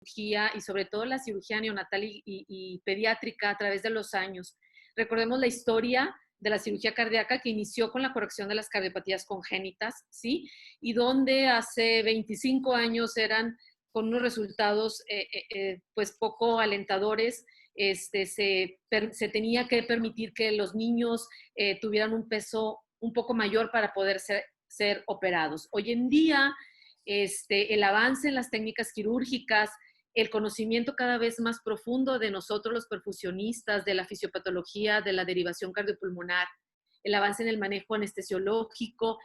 cirugía y sobre todo la cirugía neonatal y pediátrica a través de los años. Recordemos la historia de la cirugía cardíaca que inició con la corrección de las cardiopatías congénitas, ¿sí? Y donde hace 25 años eran con unos resultados pues poco alentadores. Se tenía que permitir que los niños tuvieran un peso un poco mayor para poder ser operados. Hoy en día, el avance en las técnicas quirúrgicas, el conocimiento cada vez más profundo de nosotros los perfusionistas, de la fisiopatología, de la derivación cardiopulmonar, el avance en el manejo anestesiológico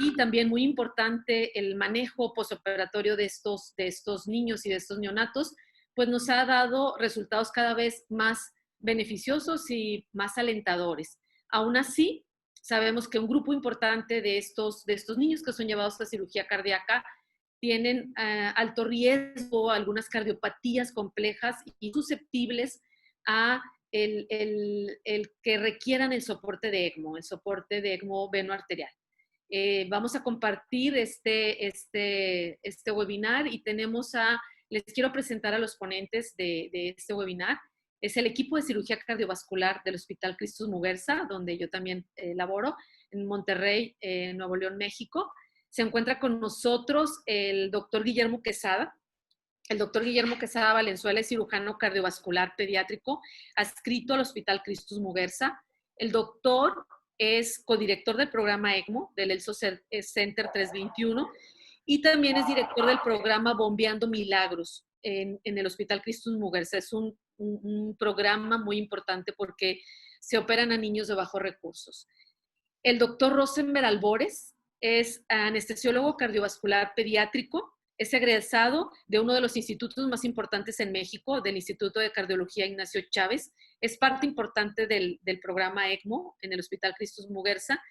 y también muy importante el manejo postoperatorio de estos niños y de estos neonatos, pues nos ha dado resultados cada vez más beneficiosos y más alentadores. Aún así, sabemos que un grupo importante de estos niños que son llevados a cirugía cardíaca tienen alto riesgo, algunas cardiopatías complejas y susceptibles a el que requieran el soporte de ECMO venoarterial. Vamos a compartir este webinar y les quiero presentar a los ponentes de este webinar. Es el equipo de cirugía cardiovascular del Hospital Cristus Muguerza, donde yo también laboro, en Monterrey, Nuevo León, México. Se encuentra con nosotros el doctor Guillermo Quesada. El doctor Guillermo Quesada Valenzuela es cirujano cardiovascular pediátrico, adscrito al Hospital Cristus Muguerza. El doctor es codirector del programa ECMO del ELSO Center 321 y también es director del programa Bombeando Milagros en el Hospital Cristus Muguerza. Es un programa muy importante porque se operan a niños de bajos recursos. El doctor Rosenberg Albores es anestesiólogo cardiovascular pediátrico, es egresado de uno de los institutos más importantes en México, del Instituto de Cardiología Ignacio Chávez, es parte importante del programa ECMO en el Hospital Cristus Muguerza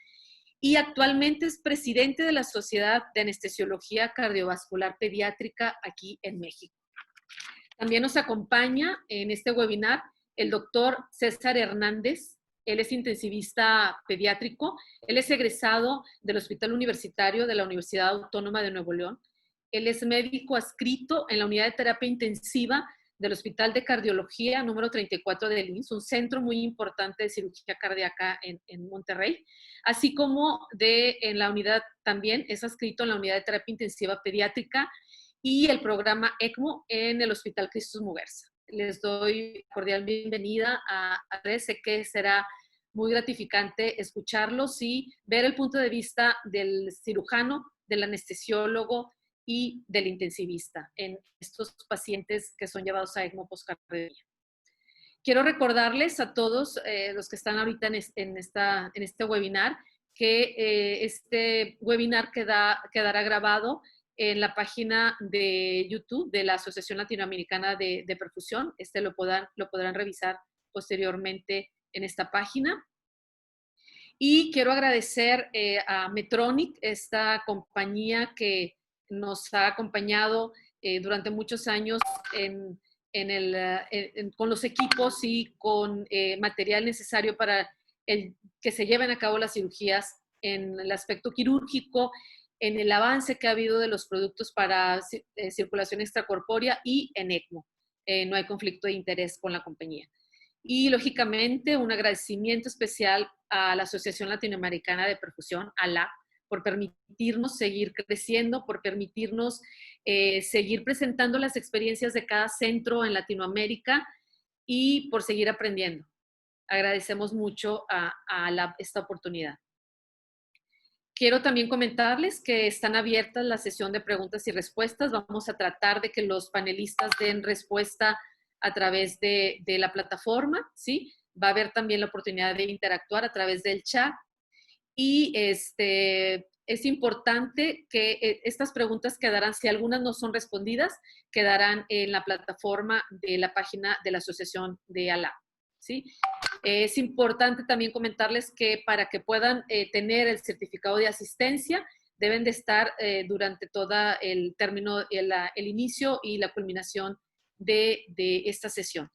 y actualmente es presidente de la Sociedad de Anestesiología Cardiovascular Pediátrica aquí en México. También nos acompaña en este webinar el doctor César Hernández. Él es intensivista pediátrico. Él es egresado del Hospital Universitario de la Universidad Autónoma de Nuevo León. Él es médico adscrito en la unidad de terapia intensiva del Hospital de Cardiología número 34 del IMSS, un centro muy importante de cirugía cardíaca en Monterrey, así como en la unidad también es adscrito en la unidad de terapia intensiva pediátrica y el programa ECMO en el Hospital Cristus Muguerza. Les doy cordial bienvenida a ustedes. Sé que será muy gratificante escucharlos y ver el punto de vista del cirujano, del anestesiólogo y del intensivista en estos pacientes que son llevados a ECMO postcardíaco. Quiero recordarles a todos los que están ahorita en este webinar que este webinar quedará grabado en la página de YouTube de la Asociación Latinoamericana de Perfusión. Lo podrán revisar posteriormente en esta página. Y quiero agradecer a Medtronic, esta compañía que nos ha acompañado durante muchos años con los equipos y con material necesario para que se lleven a cabo las cirugías en el aspecto quirúrgico, en el avance que ha habido de los productos para circulación extracorpórea y en ECMO. No hay conflicto de interés con la compañía. Y, lógicamente, un agradecimiento especial a la Asociación Latinoamericana de Perfusión, ALAP, por permitirnos seguir creciendo, por permitirnos seguir presentando las experiencias de cada centro en Latinoamérica y por seguir aprendiendo. Agradecemos mucho a ALAP esta oportunidad. Quiero también comentarles que están abiertas la sesión de preguntas y respuestas. Vamos a tratar de que los panelistas den respuesta a través de la plataforma, ¿sí? Va a haber también la oportunidad de interactuar a través del chat. Y es importante que estas preguntas quedarán, si algunas no son respondidas, quedarán en la plataforma de la página de la Asociación de ALAP, ¿sí? Es importante también comentarles que para que puedan tener el certificado de asistencia, deben de estar durante todo el término, el inicio y la culminación de esta sesión.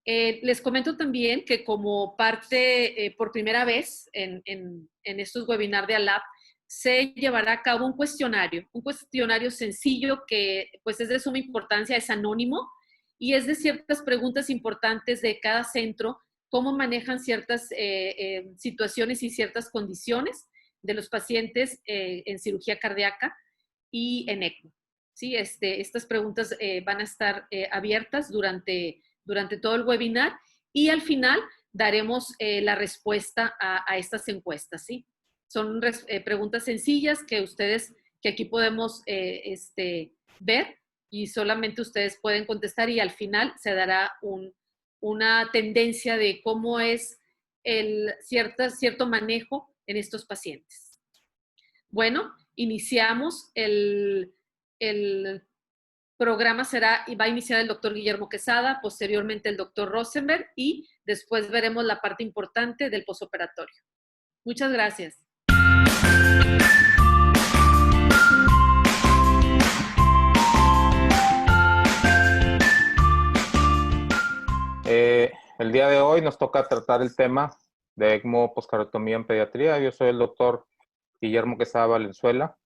Les comento también que como parte, por primera vez en estos webinars de ALAP, se llevará a cabo un cuestionario sencillo que pues es de suma importancia, es anónimo y es de ciertas preguntas importantes de cada centro, cómo manejan ciertas situaciones y ciertas condiciones de los pacientes en cirugía cardíaca y en ECMO. ¿Sí? Estas preguntas van a estar abiertas durante todo el webinar y al final daremos la respuesta a estas encuestas. ¿Sí? Son preguntas sencillas que aquí podemos ver y solamente ustedes pueden contestar y al final se dará una tendencia de cómo es cierto manejo en estos pacientes. Bueno, iniciamos el programa va a iniciar el doctor Guillermo Quesada, posteriormente el doctor Rosenberg y después veremos la parte importante del posoperatorio. Muchas gracias. El día de hoy nos toca tratar el tema de ECMO poscariotomía en pediatría. Yo soy el doctor Guillermo Quesada Valenzuela.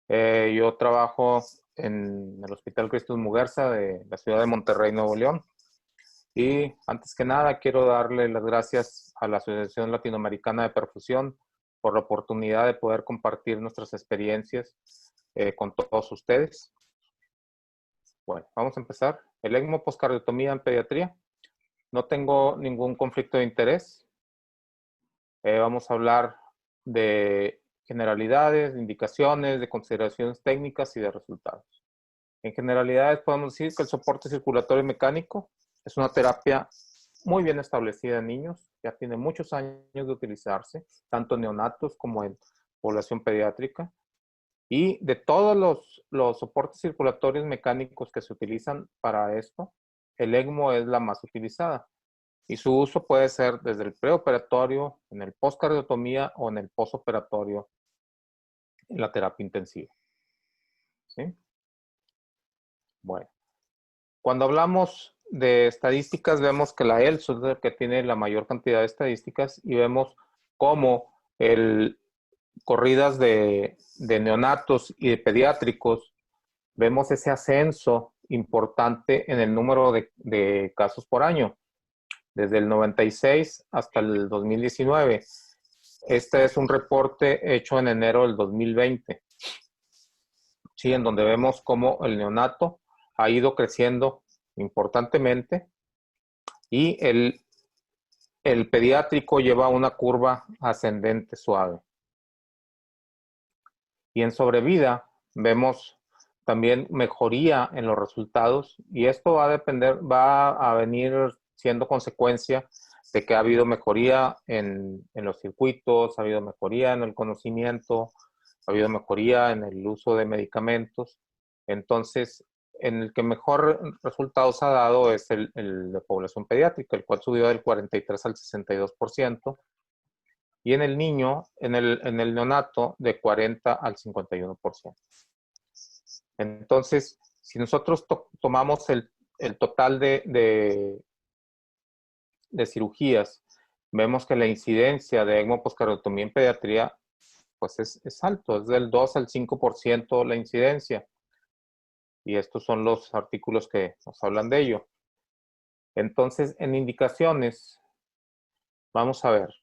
Yo trabajo en el Hospital Cristus Muguerza de la ciudad de Monterrey, Nuevo León. Y antes que nada quiero darle las gracias a la Asociación Latinoamericana de Perfusión por la oportunidad de poder compartir nuestras experiencias con todos ustedes. Bueno, vamos a empezar. El ECMO poscardiotomía en pediatría. No tengo ningún conflicto de interés. Vamos a hablar de generalidades, de indicaciones, de consideraciones técnicas y de resultados. En generalidades podemos decir que el soporte circulatorio mecánico es una terapia muy bien establecida en niños, ya tiene muchos años de utilizarse, tanto en neonatos como en población pediátrica. Y de todos los soportes circulatorios mecánicos que se utilizan para esto, el ECMO es la más utilizada. Y su uso puede ser desde el preoperatorio, en el postcardiotomía o en el posoperatorio en la terapia intensiva. ¿Sí? Bueno, cuando hablamos de estadísticas, vemos que la ELSO es el que tiene la mayor cantidad de estadísticas y vemos cómo corridas de neonatos y de pediátricos, vemos ese ascenso importante en el número de casos por año, desde el 96 hasta el 2019. Este es un reporte hecho en enero del 2020, ¿sí? En donde vemos cómo el neonato ha ido creciendo importantemente y el pediátrico lleva una curva ascendente suave. Y en sobrevida vemos también mejoría en los resultados y esto va a venir siendo consecuencia de que ha habido mejoría en los circuitos, ha habido mejoría en el conocimiento, ha habido mejoría en el uso de medicamentos. Entonces, en el que mejor resultados ha dado es el de población pediátrica, el cual subió del 43 al 62%. Y en el niño, en el neonato, de 40 al 51%. Entonces, si nosotros tomamos el total de cirugías, vemos que la incidencia de ECMO poscardiotomía en pediatría pues es alto, es del 2 al 5% la incidencia. Y estos son los artículos que nos hablan de ello. Entonces, en indicaciones, vamos a ver,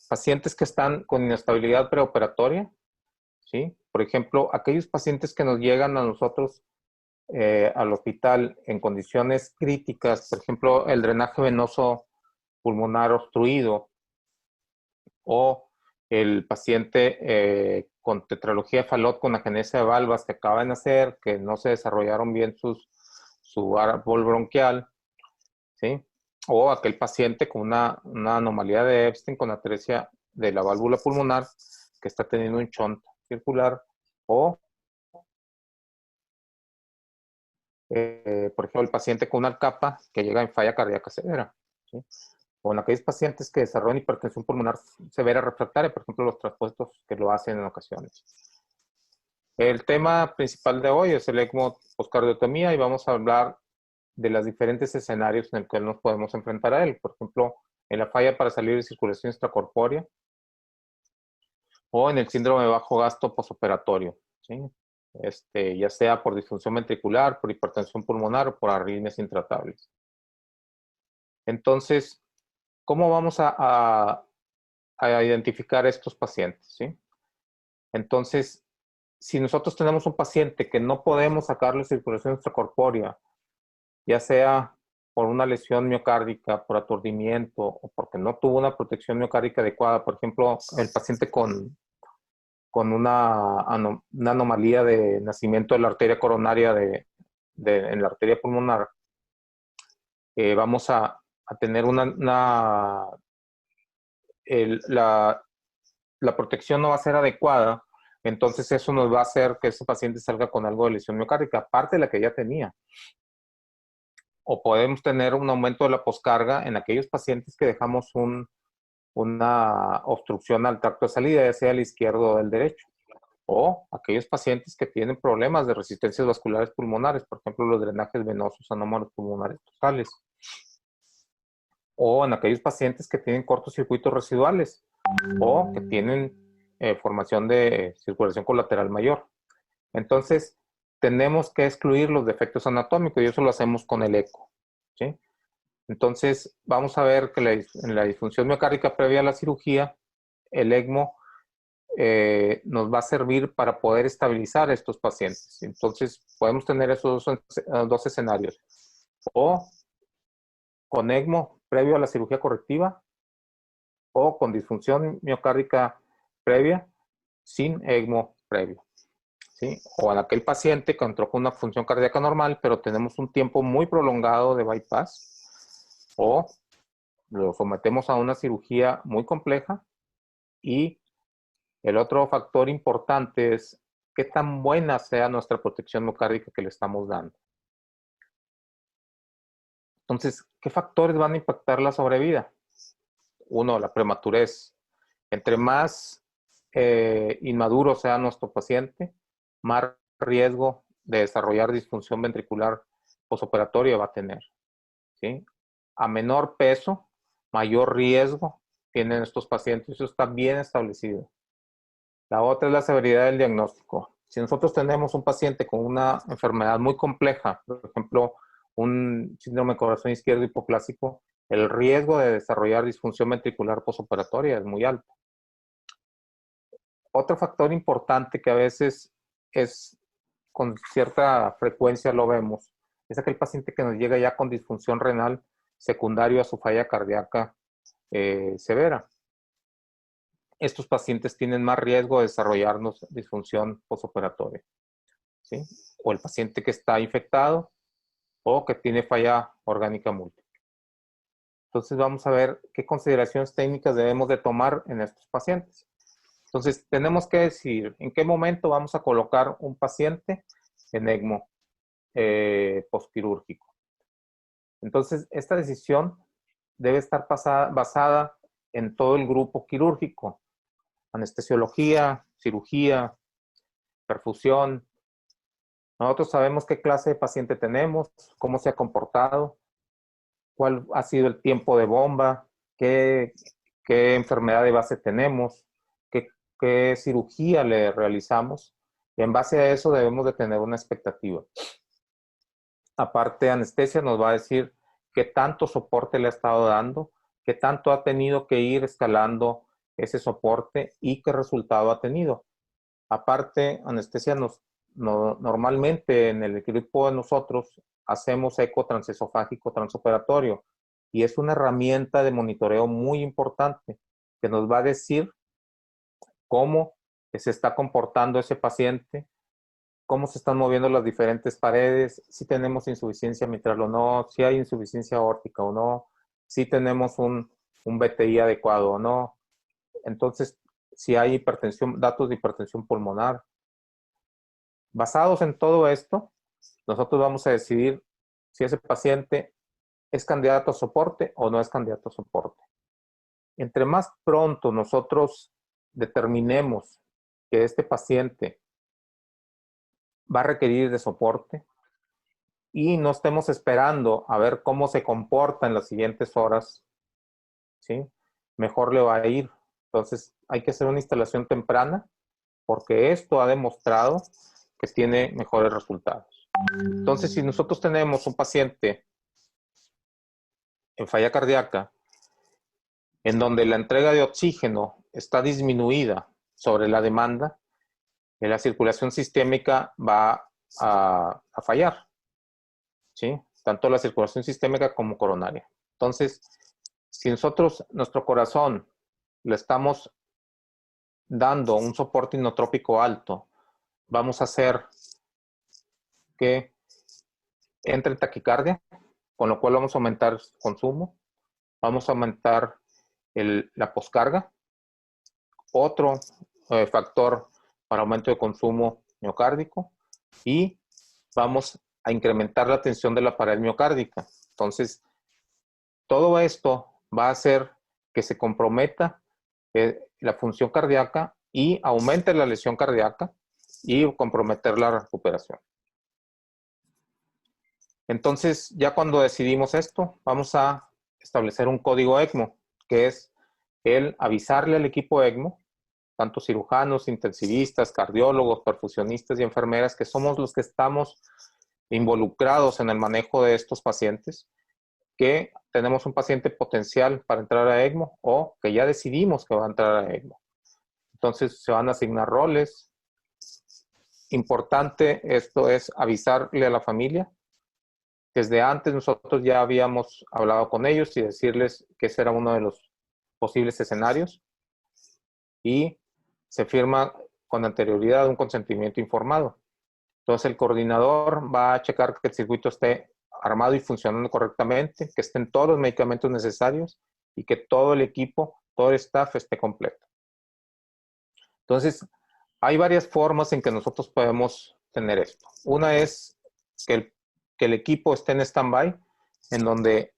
pacientes que están con inestabilidad preoperatoria, ¿sí? Por ejemplo, aquellos pacientes que nos llegan a nosotros al hospital en condiciones críticas, por ejemplo, el drenaje venoso pulmonar obstruido o el paciente con tetralogía de Fallot con agenesia de valvas que acaba de nacer, que no se desarrollaron bien su árbol bronquial, ¿sí? O aquel paciente con una anomalía de Epstein con atresia de la válvula pulmonar que está teniendo un shunt circular o por ejemplo, el paciente con una capa que llega en falla cardíaca severa, ¿sí? O en aquellos pacientes que desarrollan hipertensión pulmonar severa refractaria, por ejemplo, los traspuestos que lo hacen en ocasiones. El tema principal de hoy es el ECMO poscardiotomía y vamos a hablar de los diferentes escenarios en el que nos podemos enfrentar a él. Por ejemplo, en la falla para salir de circulación extracorpórea o en el síndrome de bajo gasto posoperatorio, ¿sí? Ya sea por disfunción ventricular, por hipertensión pulmonar o por arritmias intratables. Entonces, ¿cómo vamos a identificar estos pacientes? ¿Sí? Entonces, si nosotros tenemos un paciente que no podemos sacarle circulación extracorpórea, ya sea por una lesión miocárdica, por aturdimiento o porque no tuvo una protección miocárdica adecuada, por ejemplo, el paciente con una anomalía de nacimiento de la arteria coronaria en la arteria pulmonar, vamos a tener la protección no va a ser adecuada, entonces eso nos va a hacer que ese paciente salga con algo de lesión miocárdica, aparte de la que ya tenía. O podemos tener un aumento de la poscarga en aquellos pacientes que dejamos una obstrucción al tracto de salida, ya sea el izquierdo o el derecho. O aquellos pacientes que tienen problemas de resistencias vasculares pulmonares, por ejemplo, los drenajes venosos anómalos pulmonares totales. O en aquellos pacientes que tienen cortocircuitos residuales o que tienen formación de circulación colateral mayor. Entonces, tenemos que excluir los defectos anatómicos y eso lo hacemos con el eco, ¿sí? Entonces, vamos a ver que en la disfunción miocárdica previa a la cirugía, el ECMO nos va a servir para poder estabilizar a estos pacientes. Entonces, podemos tener esos dos escenarios. O con ECMO previo a la cirugía correctiva, o con disfunción miocárdica previa sin ECMO previo, ¿sí? O en aquel paciente que entró con una función cardíaca normal, pero tenemos un tiempo muy prolongado de bypass, o lo sometemos a una cirugía muy compleja. Y el otro factor importante es qué tan buena sea nuestra protección miocárdica que le estamos dando. Entonces, ¿qué factores van a impactar la sobrevida? Uno, la prematurez. Entre más inmaduro sea nuestro paciente, más riesgo de desarrollar disfunción ventricular posoperatoria va a tener, ¿sí? A menor peso, mayor riesgo tienen estos pacientes. Eso está bien establecido. La otra es la severidad del diagnóstico. Si nosotros tenemos un paciente con una enfermedad muy compleja, por ejemplo, un síndrome de corazón izquierdo hipoplásico, el riesgo de desarrollar disfunción ventricular posoperatoria es muy alto. Otro factor importante que a veces es con cierta frecuencia lo vemos, es aquel paciente que nos llega ya con disfunción renal secundario a su falla cardíaca severa. Estos pacientes tienen más riesgo de desarrollarnos disfunción posoperatoria, ¿sí? O el paciente que está infectado o que tiene falla orgánica múltiple. Entonces vamos a ver qué consideraciones técnicas debemos de tomar en estos pacientes. Entonces tenemos que decir en qué momento vamos a colocar un paciente en ECMO postquirúrgico. Entonces esta decisión debe estar basada en todo el grupo quirúrgico: anestesiología, cirugía, perfusión. Nosotros sabemos qué clase de paciente tenemos, cómo se ha comportado, cuál ha sido el tiempo de bomba, qué enfermedad de base tenemos, qué cirugía le realizamos. Y en base a eso debemos de tener una expectativa. Aparte, anestesia nos va a decir qué tanto soporte le ha estado dando, qué tanto ha tenido que ir escalando ese soporte y qué resultado ha tenido. Aparte, anestesia normalmente en el equipo de nosotros hacemos eco transesofágico transoperatorio y es una herramienta de monitoreo muy importante que nos va a decir cómo se está comportando ese paciente, cómo se están moviendo las diferentes paredes, si tenemos insuficiencia mitral o no, si hay insuficiencia aórtica o no, si tenemos un BTI adecuado o no. Entonces, si hay hipertensión, datos de hipertensión pulmonar. Basados en todo esto, nosotros vamos a decidir si ese paciente es candidato a soporte o no es candidato a soporte. Entre más pronto nosotros determinemos que este paciente va a requerir de soporte y no estemos esperando a ver cómo se comporta en las siguientes horas, ¿sí? Mejor le va a ir. Entonces, hay que hacer una instalación temprana porque esto ha demostrado que tiene mejores resultados. Entonces, si nosotros tenemos un paciente en falla cardíaca en donde la entrega de oxígeno está disminuida sobre la demanda, la circulación sistémica va a fallar, ¿sí? Tanto la circulación sistémica como coronaria. Entonces, si nosotros, nuestro corazón, le estamos dando un soporte inotrópico alto, vamos a hacer que entre en taquicardia, con lo cual vamos a aumentar el consumo, vamos a aumentar la poscarga. Otro factor para aumento de consumo miocárdico, y vamos a incrementar la tensión de la pared miocárdica. Entonces, todo esto va a hacer que se comprometa la función cardíaca y aumente la lesión cardíaca y comprometer la recuperación. Entonces, ya cuando decidimos esto, vamos a establecer un código ECMO, que es el avisarle al equipo ECMO, tanto cirujanos, intensivistas, cardiólogos, perfusionistas y enfermeras, que somos los que estamos involucrados en el manejo de estos pacientes, que tenemos un paciente potencial para entrar a ECMO o que ya decidimos que va a entrar a ECMO. Entonces se van a asignar roles. Importante esto es avisarle a la familia. Desde antes nosotros ya habíamos hablado con ellos y decirles que ese era uno de los posibles escenarios, y se firma con anterioridad un consentimiento informado. Entonces el coordinador va a checar que el circuito esté armado y funcionando correctamente, que estén todos los medicamentos necesarios y que todo el equipo, todo el staff esté completo. Entonces, hay varias formas en que nosotros podemos tener esto. Una es que el equipo esté en stand-by, en donde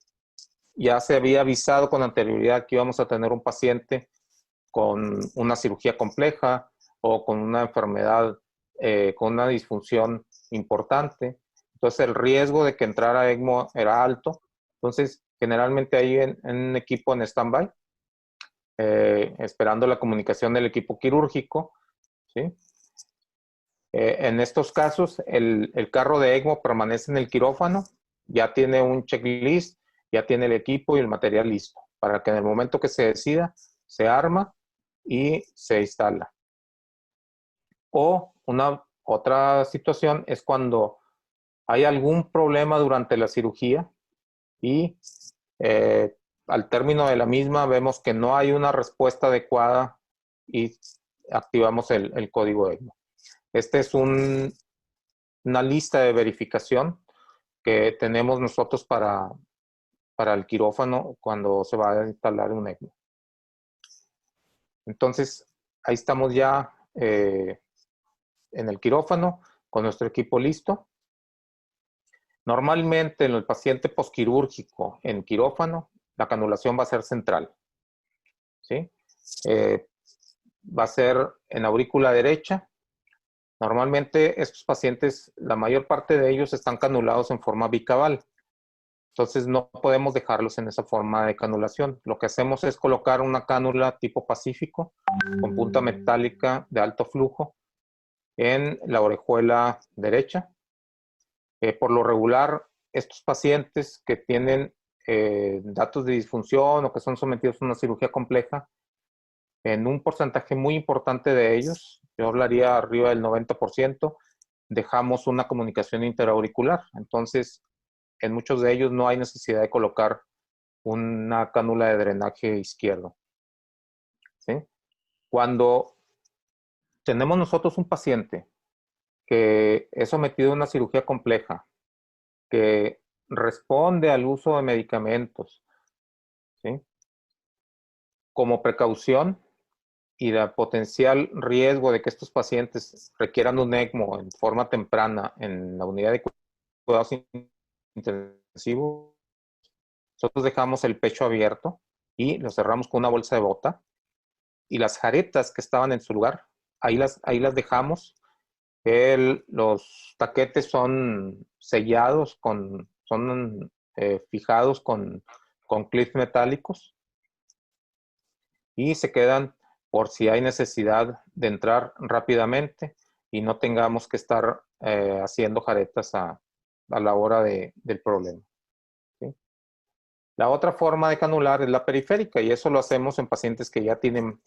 ya se había avisado con anterioridad que íbamos a tener un paciente con una cirugía compleja o con una enfermedad, con una disfunción importante. Entonces el riesgo de que entrara a ECMO era alto. Entonces generalmente hay en un equipo en stand-by, esperando la comunicación del equipo quirúrgico, ¿sí? En estos casos el carro de ECMO permanece en el quirófano, ya tiene un checklist, ya tiene el equipo y el material listo, para que en el momento que se decida, se arma y se instala. O una otra situación es cuando hay algún problema durante la cirugía y al término de la misma vemos que no hay una respuesta adecuada y activamos el código ECMO. Este es una lista de verificación que tenemos nosotros para el quirófano cuando se va a instalar un ECMO. Entonces, ahí estamos ya en el quirófano con nuestro equipo listo. Normalmente en el paciente posquirúrgico en quirófano, la canulación va a ser central, ¿sí? Va a ser en aurícula derecha. Normalmente estos pacientes, la mayor parte de ellos están canulados en forma bicaval. Entonces no podemos dejarlos en esa forma de canulación. Lo que hacemos es colocar una cánula tipo Pacífico con punta metálica de alto flujo en la orejuela derecha. Por lo regular, estos pacientes que tienen datos de disfunción o que son sometidos a una cirugía compleja, en un porcentaje muy importante de ellos, yo hablaría arriba del 90%, dejamos una comunicación interauricular. Entonces, en muchos de ellos no hay necesidad de colocar una cánula de drenaje izquierdo, ¿sí? Cuando tenemos nosotros un paciente que es sometido a una cirugía compleja, que responde al uso de medicamentos, ¿sí? Como precaución y de potencial riesgo de que estos pacientes requieran un ECMO en forma temprana en la unidad de cuidados intensivos, nosotros dejamos el pecho abierto y lo cerramos con una bolsa de bota, y las jaretas que estaban en su lugar, ahí las dejamos. Los taquetes son sellados, son fijados con clips metálicos y se quedan por si hay necesidad de entrar rápidamente y no tengamos que estar haciendo jaretas a la hora del problema. ¿Sí? La otra forma de canular es la periférica, y eso lo hacemos en pacientes que ya tienen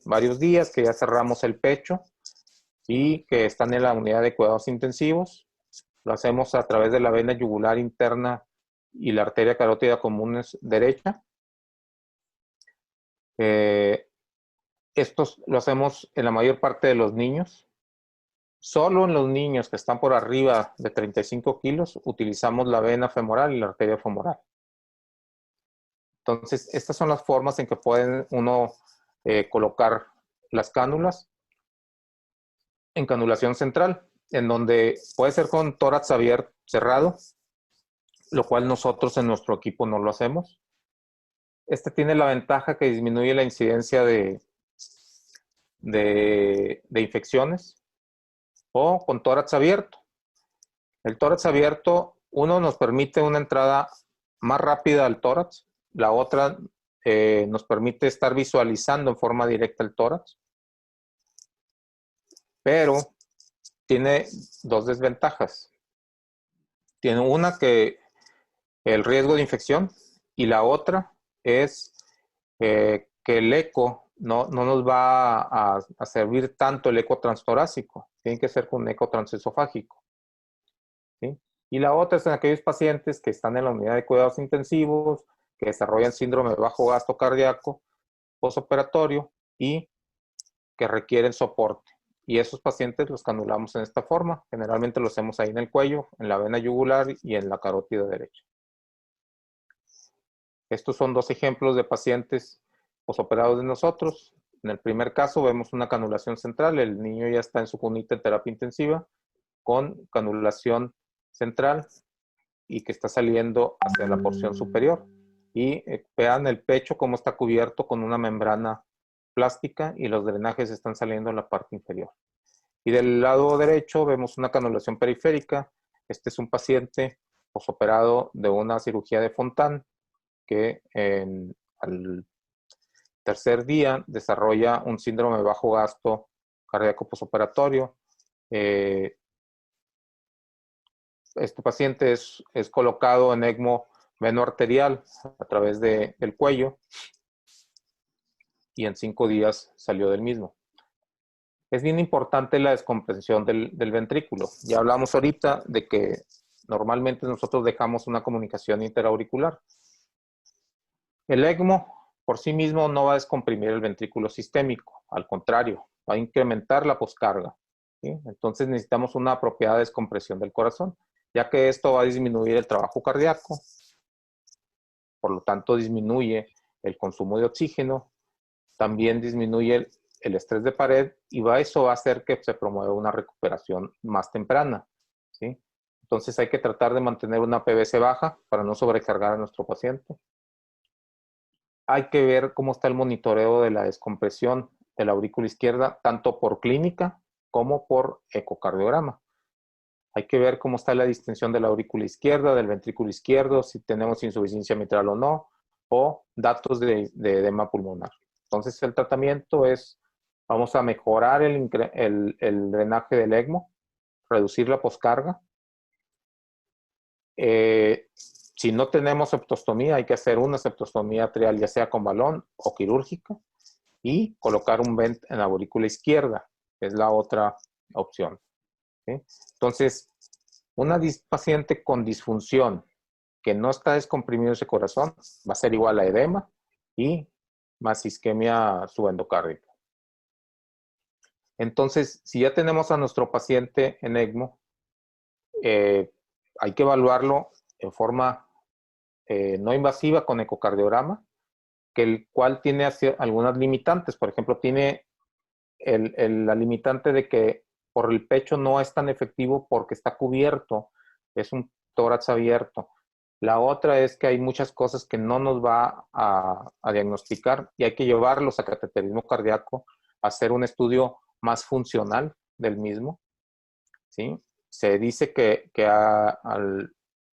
varios días, que ya cerramos el pecho y que están en la unidad de cuidados intensivos. Lo hacemos a través de la vena yugular interna y la arteria carótida común derecha. Estos lo hacemos en la mayor parte de los niños. Solo en los niños que están por arriba de 35 kilos utilizamos la vena femoral y la arteria femoral. Entonces, estas son las formas en que pueden uno colocar las cánulas en canulación central, en donde puede ser con tórax abierto, cerrado, lo cual nosotros en nuestro equipo no lo hacemos. Este tiene la ventaja que disminuye la incidencia de infecciones, o con tórax abierto. El tórax abierto, uno, nos permite una entrada más rápida al tórax, la otra nos permite estar visualizando en forma directa el tórax, pero tiene dos desventajas. Tiene una, que el riesgo de infección, y la otra es que el eco no nos va a servir tanto el eco transtorácico, tiene que ser con eco transesofágico. ¿Sí? Y la otra es en aquellos pacientes que están en la unidad de cuidados intensivos, que desarrollan síndrome de bajo gasto cardíaco postoperatorio y que requieren soporte. Y esos pacientes los canulamos en esta forma. Generalmente lo hacemos ahí en el cuello, en la vena yugular y en la carótida derecha. Estos son dos ejemplos de pacientes posoperados de nosotros. En el primer caso vemos una canulación central. El niño ya está en su cunita en terapia intensiva con canulación central y que está saliendo hacia la porción superior. Y vean el pecho cómo está cubierto con una membrana plástica y los drenajes están saliendo en la parte inferior. Y del lado derecho vemos una canulación periférica. Este es un paciente posoperado de una cirugía de Fontan que al tercer día desarrolla un síndrome de bajo gasto cardíaco posoperatorio. Este paciente es colocado en ECMO venoarterial a través del cuello y en 5 días salió del mismo. Es bien importante la descompresión del ventrículo. Ya hablamos ahorita de que normalmente nosotros dejamos una comunicación interauricular. El ECMO por sí mismo no va a descomprimir el ventrículo sistémico, al contrario, va a incrementar la poscarga. ¿Sí? Entonces necesitamos una apropiada descompresión del corazón, ya que esto va a disminuir el trabajo cardíaco, por lo tanto disminuye el consumo de oxígeno, también disminuye el estrés de pared y eso va a hacer que se promueva una recuperación más temprana. ¿Sí? Entonces hay que tratar de mantener una PVC baja para no sobrecargar a nuestro paciente. Hay que ver cómo está el monitoreo de la descompresión de la aurícula izquierda, tanto por clínica como por ecocardiograma. Hay que ver cómo está la distensión de la aurícula izquierda, del ventrículo izquierdo, si tenemos insuficiencia mitral o no, o datos de edema pulmonar. Entonces el tratamiento es, vamos a mejorar el drenaje del ECMO, reducir la poscarga. Si no tenemos septostomía, hay que hacer una septostomía atrial, ya sea con balón o quirúrgica, y colocar un vent en la aurícula izquierda, que es la otra opción. ¿Sí? Entonces, una paciente con disfunción que no está descomprimido ese corazón va a ser igual a edema y más isquemia subendocárdica. Entonces, si ya tenemos a nuestro paciente en ECMO, hay que evaluarlo en forma no invasiva con ecocardiograma, que el cual tiene algunas limitantes. Por ejemplo, tiene la limitante de que por el pecho no es tan efectivo porque está cubierto, es un tórax abierto. La otra es que hay muchas cosas que no nos va a diagnosticar y hay que llevarlos a cateterismo cardíaco, a hacer un estudio más funcional del mismo. ¿Sí? Se dice que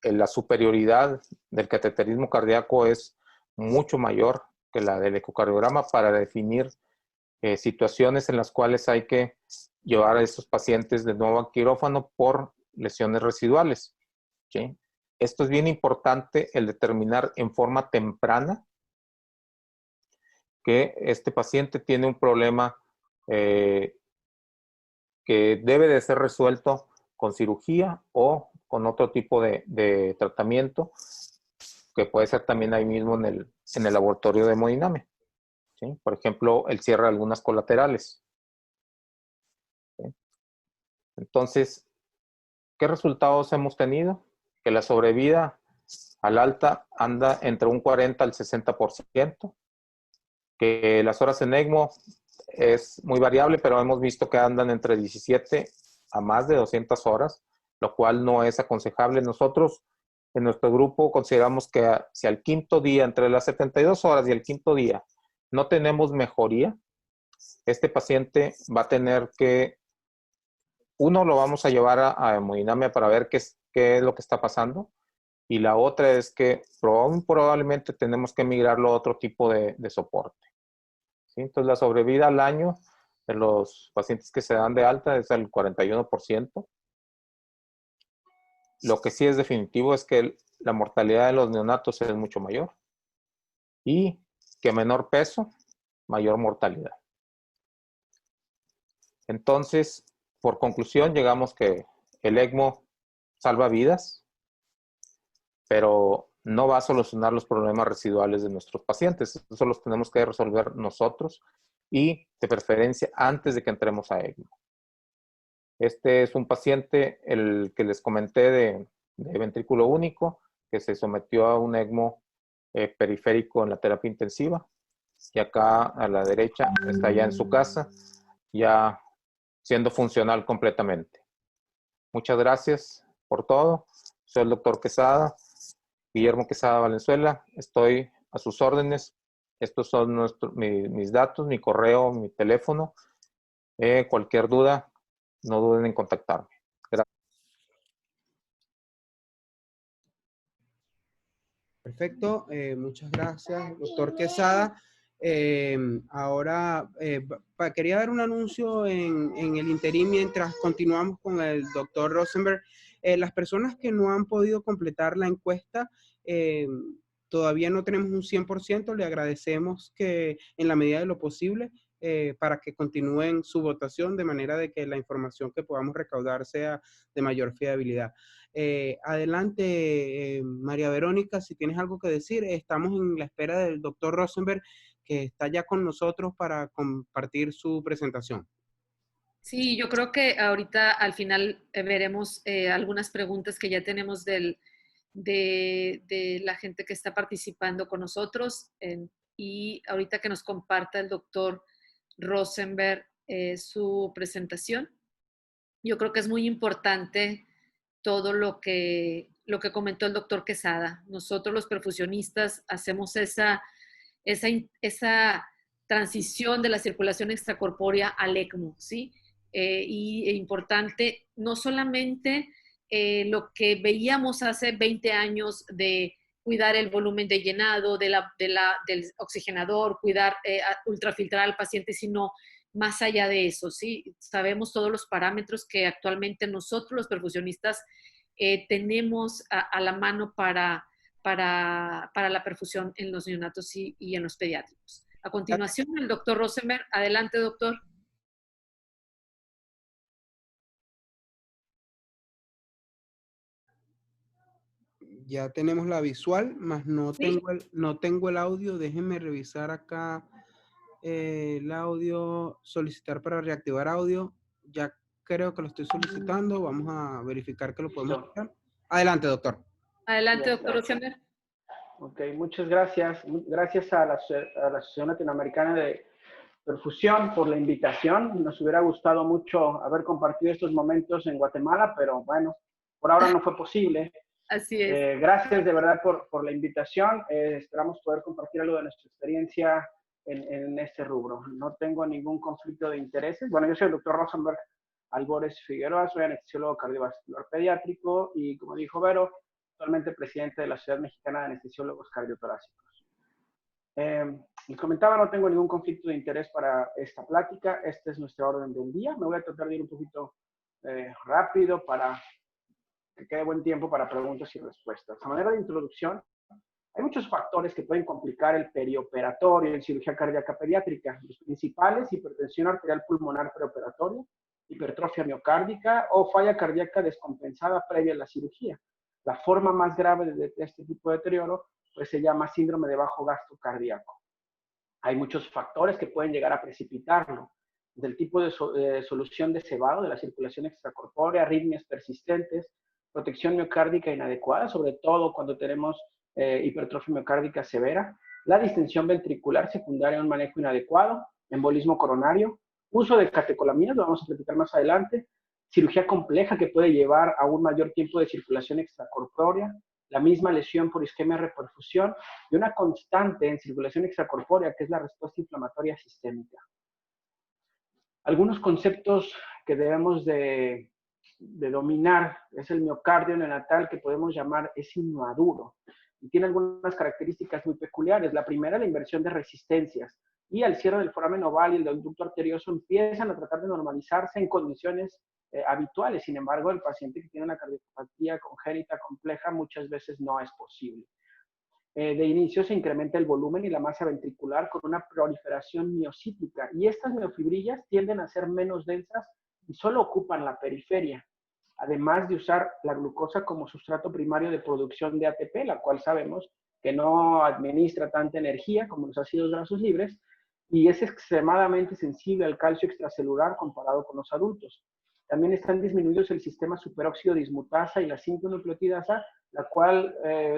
la superioridad del cateterismo cardíaco es mucho mayor que la del ecocardiograma para definir situaciones en las cuales hay que llevar a estos pacientes de nuevo a quirófano por lesiones residuales. ¿Sí? Esto es bien importante, el determinar en forma temprana que este paciente tiene un problema que debe de ser resuelto con cirugía o con otro tipo de tratamiento, que puede ser también ahí mismo en el laboratorio de hemodinamia. ¿Sí? Por ejemplo, el cierre de algunas colaterales. ¿Sí? Entonces, ¿qué resultados hemos tenido? Que la sobrevida al alta anda entre un 40 al 60%, que las horas en ECMO es muy variable, pero hemos visto que andan entre 17 a más de 200 horas, lo cual no es aconsejable. Nosotros en nuestro grupo consideramos que si al quinto día, entre las 72 horas y el quinto día, no tenemos mejoría, este paciente va a tener que, uno, lo vamos a llevar a hemodinamia para ver qué es lo que está pasando, y la otra es que probablemente tenemos que migrarlo a otro tipo de soporte. ¿Sí? Entonces, la sobrevida al año de los pacientes que se dan de alta es el 41%. Lo que sí es definitivo es que la mortalidad de los neonatos es mucho mayor y que menor peso, mayor mortalidad. Entonces, por conclusión, llegamos que el ECMO salva vidas, pero no va a solucionar los problemas residuales de nuestros pacientes. Eso los tenemos que resolver nosotros y, de preferencia, antes de que entremos a ECMO. Este es un paciente, el que les comenté de ventrículo único, que se sometió a un ECMO periférico en la terapia intensiva. Y acá a la derecha está ya en su casa, ya siendo funcional completamente. Muchas gracias por todo. Soy el doctor Quesada, Guillermo Quesada Valenzuela. Estoy a sus órdenes. Estos son mis datos, mi correo, mi teléfono. Cualquier duda, no duden en contactarme. Gracias. Perfecto, muchas gracias, doctor Quesada. Ahora, quería dar un anuncio en el interín mientras continuamos con el doctor Rosenberg. Las personas que no han podido completar la encuesta, todavía no tenemos un 100%, le agradecemos que en la medida de lo posible, para que continúen su votación de manera de que la información que podamos recaudar sea de mayor fiabilidad. Adelante, María Verónica, si tienes algo que decir. Estamos en la espera del doctor Rosenberg, que está ya con nosotros para compartir su presentación. Sí, yo creo que ahorita al final veremos algunas preguntas que ya tenemos de la gente que está participando con nosotros y ahorita que nos comparta el doctor Rosenberg su presentación. Yo creo que es muy importante todo lo que comentó el doctor Quesada. Nosotros los perfusionistas hacemos esa transición de la circulación extracorpórea al ECMO, ¿sí? Y importante, no solamente lo que veíamos hace 20 años de cuidar el volumen de llenado del oxigenador, cuidar, ultrafiltrar al paciente, sino más allá de eso, ¿sí? Sabemos todos los parámetros que actualmente nosotros los perfusionistas tenemos a la mano para la perfusión en los neonatos y en los pediátricos. A continuación, el doctor Rosenberg. Adelante, doctor. Ya tenemos la visual, más no, ¿Sí? no tengo el audio. Déjenme revisar acá el audio, solicitar para reactivar audio. Ya creo que lo estoy solicitando. Vamos a verificar que lo podemos hacer. Adelante, doctor. Adelante, doctor Rosenberg. Ok, muchas gracias. Gracias a la Asociación Latinoamericana de Perfusión por la invitación. Nos hubiera gustado mucho haber compartido estos momentos en Guatemala, pero bueno, por ahora no fue posible. Así es. Gracias de verdad por la invitación. Esperamos poder compartir algo de nuestra experiencia en este rubro. No tengo ningún conflicto de intereses. Bueno, yo soy el doctor Rosenberg Albores Figueroa, soy anestesiólogo cardiovascular pediátrico y, como dijo Vero, actualmente presidente de la Sociedad Mexicana de Anestesiólogos Cardiotorácicos. Les comentaba, no tengo ningún conflicto de interés para esta plática. Esta es nuestra orden del día. Me voy a tratar de ir un poquito rápido para que quede buen tiempo para preguntas y respuestas. A manera de introducción, hay muchos factores que pueden complicar el perioperatorio en cirugía cardíaca pediátrica. Los principales: hipertensión arterial pulmonar preoperatoria, hipertrofia miocárdica o falla cardíaca descompensada previa a la cirugía. La forma más grave de este tipo de deterioro pues, se llama síndrome de bajo gasto cardíaco. Hay muchos factores que pueden llegar a precipitarlo, del tipo de solución de cebado de la circulación extracorpórea, arritmias persistentes, protección miocárdica inadecuada, sobre todo cuando tenemos hipertrofia miocárdica severa, la distensión ventricular secundaria a un manejo inadecuado, embolismo coronario, uso de catecolaminas, lo vamos a platicar más adelante, cirugía compleja que puede llevar a un mayor tiempo de circulación extracorpórea, la misma lesión por isquemia reperfusión y una constante en circulación extracorpórea, que es la respuesta inflamatoria sistémica. Algunos conceptos que debemos de dominar es el miocardio neonatal, que podemos llamar es inmaduro y tiene algunas características muy peculiares. La primera, la inversión de resistencias, y al cierre del foramen oval y el del ducto arterioso empiezan a tratar de normalizarse en condiciones habituales. Sin embargo, el paciente que tiene una cardiopatía congénita compleja muchas veces no es posible. De inicio se incrementa el volumen y la masa ventricular con una proliferación miocítica, y estas miofibrillas tienden a ser menos densas y solo ocupan la periferia, además de usar la glucosa como sustrato primario de producción de ATP, la cual sabemos que no administra tanta energía como los ácidos grasos libres, y es extremadamente sensible al calcio extracelular comparado con los adultos. También están disminuidos el sistema superóxido dismutasa y la 5-nucleotidasa, la cual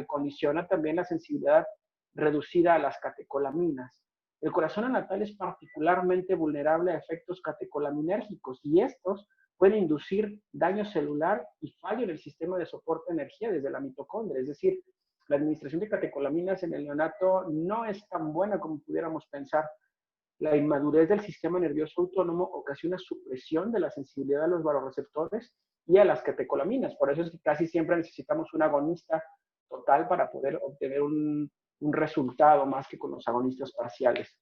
condiciona también la sensibilidad reducida a las catecolaminas. El corazón neonatal es particularmente vulnerable a efectos catecolaminérgicos, y estos pueden inducir daño celular y fallo en el sistema de soporte de energía desde la mitocondria. Es decir, la administración de catecolaminas en el neonato no es tan buena como pudiéramos pensar. La inmadurez del sistema nervioso autónomo ocasiona supresión de la sensibilidad a los vasoreceptores y a las catecolaminas. Por eso es que casi siempre necesitamos un agonista total para poder obtener un resultado más que con los agonistas parciales.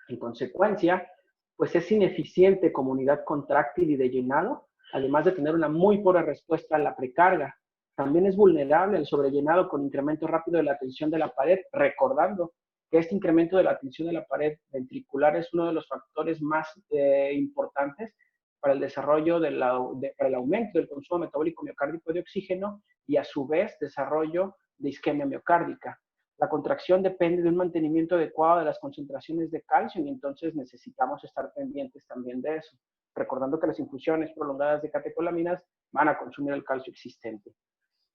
En consecuencia, pues es ineficiente como unidad contráctil y de llenado, además de tener una muy pobre respuesta a la precarga. También es vulnerable al sobrellenado con incremento rápido de la tensión de la pared, recordando que este incremento de la tensión de la pared ventricular es uno de los factores más importantes para el desarrollo, para el aumento del consumo metabólico miocárdico de oxígeno y a su vez desarrollo de isquemia miocárdica. La contracción depende de un mantenimiento adecuado de las concentraciones de calcio, y entonces necesitamos estar pendientes también de eso, recordando que las infusiones prolongadas de catecolaminas van a consumir el calcio existente.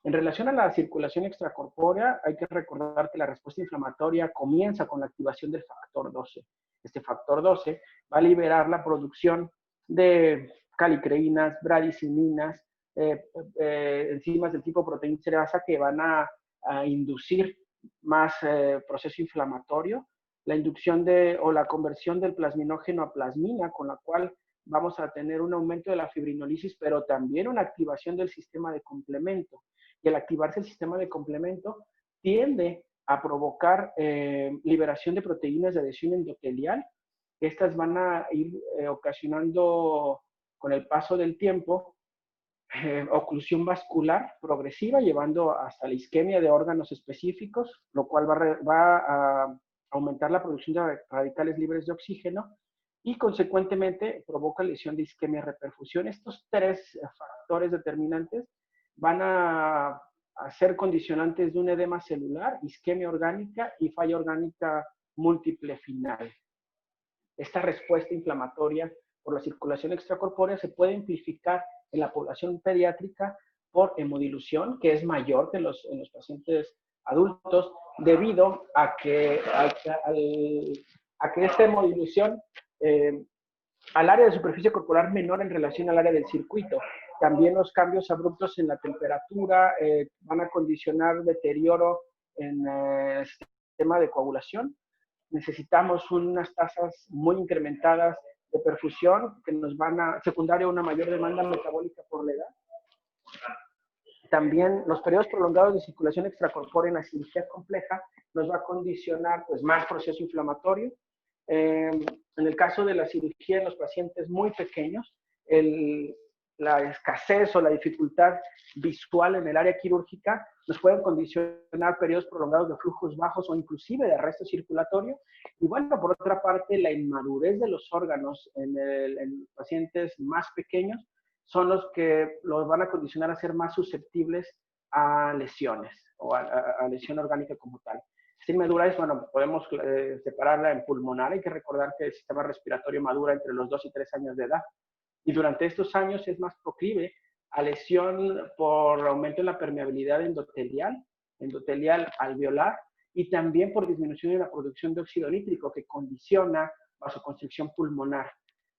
En relación a la circulación extracorpórea, hay que recordar que la respuesta inflamatoria comienza con la activación del factor 12. Este factor 12 va a liberar la producción de calicreínas, bradicininas, enzimas del tipo proteína-cerasa que van a inducir más proceso inflamatorio, la inducción o la conversión del plasminógeno a plasmina, con la cual vamos a tener un aumento de la fibrinolisis, pero también una activación del sistema de complemento. Y al activarse el sistema de complemento, tiende a provocar liberación de proteínas de adhesión endotelial. Estas van a ir ocasionando, con el paso del tiempo, oclusión vascular progresiva, llevando hasta la isquemia de órganos específicos, lo cual va a aumentar la producción de radicales libres de oxígeno y consecuentemente provoca lesión de isquemia reperfusión. Estos tres factores determinantes van a ser condicionantes de un edema celular, isquemia orgánica y falla orgánica múltiple final. Esta respuesta inflamatoria por la circulación extracorpórea se puede amplificar en la población pediátrica por hemodilución, que es mayor que en los pacientes adultos, debido a que esta hemodilución al área de superficie corporal menor en relación al área del circuito. También los cambios abruptos en la temperatura van a condicionar deterioro en el sistema de coagulación. Necesitamos unas tasas muy incrementadas de perfusión que nos van a secundar una mayor demanda metabólica por la edad. También los periodos prolongados de circulación extracorpórea en la cirugía compleja nos va a condicionar pues, más proceso inflamatorio. En el caso de la cirugía en los pacientes muy pequeños, la escasez o la dificultad visual en el área quirúrgica nos pueden condicionar periodos prolongados de flujos bajos o inclusive de arresto circulatorio. Y bueno, por otra parte, la inmadurez de los órganos en pacientes más pequeños son los que los van a condicionar a ser más susceptibles a lesiones o a lesión orgánica como tal. Esta inmadurez, bueno, podemos separarla en pulmonar. Hay que recordar que el sistema respiratorio madura entre los 2 y 3 años de edad. Y durante estos años es más proclive a lesión por aumento en la permeabilidad endotelial alveolar, y también por disminución en la producción de óxido nítrico que condiciona vasoconstricción pulmonar.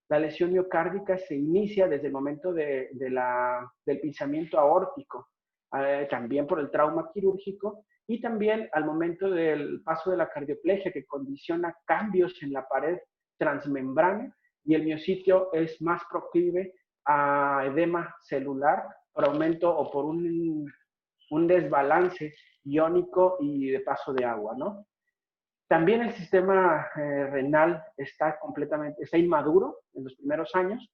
La lesión miocárdica se inicia desde el momento del pinzamiento aórtico, también por el trauma quirúrgico y también al momento del paso de la cardioplegia que condiciona cambios en la pared transmembrana, y el miositio es más proclive a edema celular por aumento o por un desbalance iónico y de paso de agua, ¿no? También el sistema renal está inmaduro en los primeros años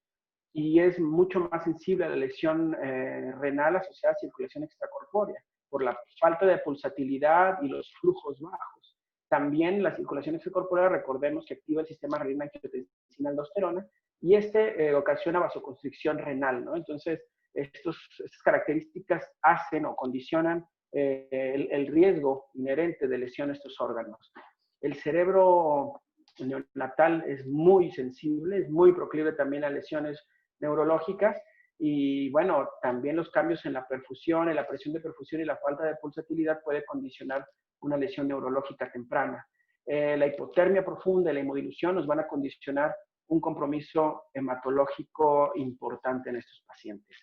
y es mucho más sensible a la lesión renal asociada a circulación extracorpórea por la falta de pulsatilidad y los flujos bajos. También la circulación extracorpórea, recordemos que activa el sistema renina-angiotensina-aldosterona y ocasiona vasoconstricción renal, ¿no? Entonces, estas características hacen o condicionan el riesgo inherente de lesión a estos órganos. El cerebro neonatal es muy sensible, es muy proclive también a lesiones neurológicas y bueno, también los cambios en la perfusión, en la presión de perfusión y la falta de pulsatilidad puede condicionar una lesión neurológica temprana. La hipotermia profunda y la hemodilución nos van a condicionar un compromiso hematológico importante en estos pacientes.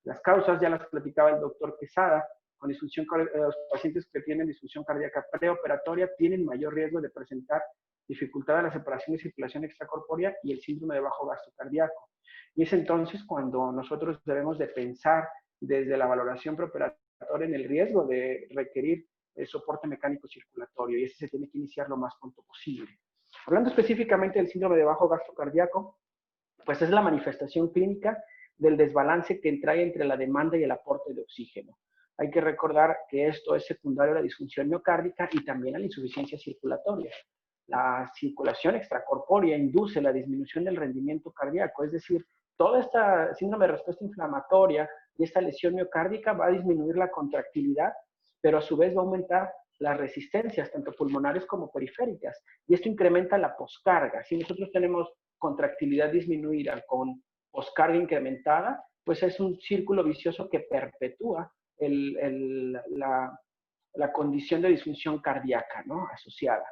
Las causas ya las platicaba el doctor Quesada. Con los pacientes que tienen disfunción cardíaca preoperatoria tienen mayor riesgo de presentar dificultad en la separación y circulación extracorpórea y el síndrome de bajo gasto cardíaco. Y es entonces cuando nosotros debemos de pensar desde la valoración preoperatoria en el riesgo de requerir el soporte mecánico circulatorio, y ese se tiene que iniciar lo más pronto posible. Hablando específicamente del síndrome de bajo gasto cardíaco, pues es la manifestación clínica del desbalance que trae entre la demanda y el aporte de oxígeno. Hay que recordar que esto es secundario a la disfunción miocárdica y también a la insuficiencia circulatoria. La circulación extracorpórea induce la disminución del rendimiento cardíaco, es decir, toda esta síndrome de respuesta inflamatoria y esta lesión miocárdica va a disminuir la contractilidad, pero a su vez va a aumentar las resistencias, tanto pulmonares como periféricas, y esto incrementa la poscarga. Si nosotros tenemos contractilidad disminuida con poscarga incrementada, pues es un círculo vicioso que perpetúa la condición de disfunción cardíaca, ¿no? Asociada.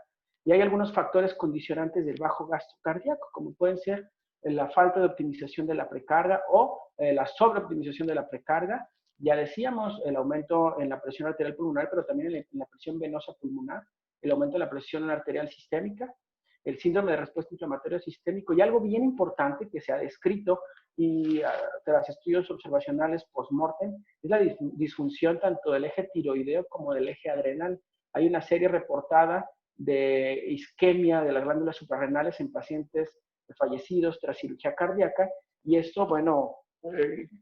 Y hay algunos factores condicionantes del bajo gasto cardíaco, como pueden ser la falta de optimización de la precarga o la sobreoptimización de la precarga. Ya decíamos, el aumento en la presión arterial pulmonar, pero también en la presión venosa pulmonar, el aumento de la presión arterial sistémica, el síndrome de respuesta inflamatoria sistémico, y algo bien importante que se ha descrito y tras estudios observacionales post-mortem, es la disfunción tanto del eje tiroideo como del eje adrenal. Hay una serie reportada de isquemia de las glándulas suprarrenales en pacientes fallecidos tras cirugía cardíaca, y esto, bueno,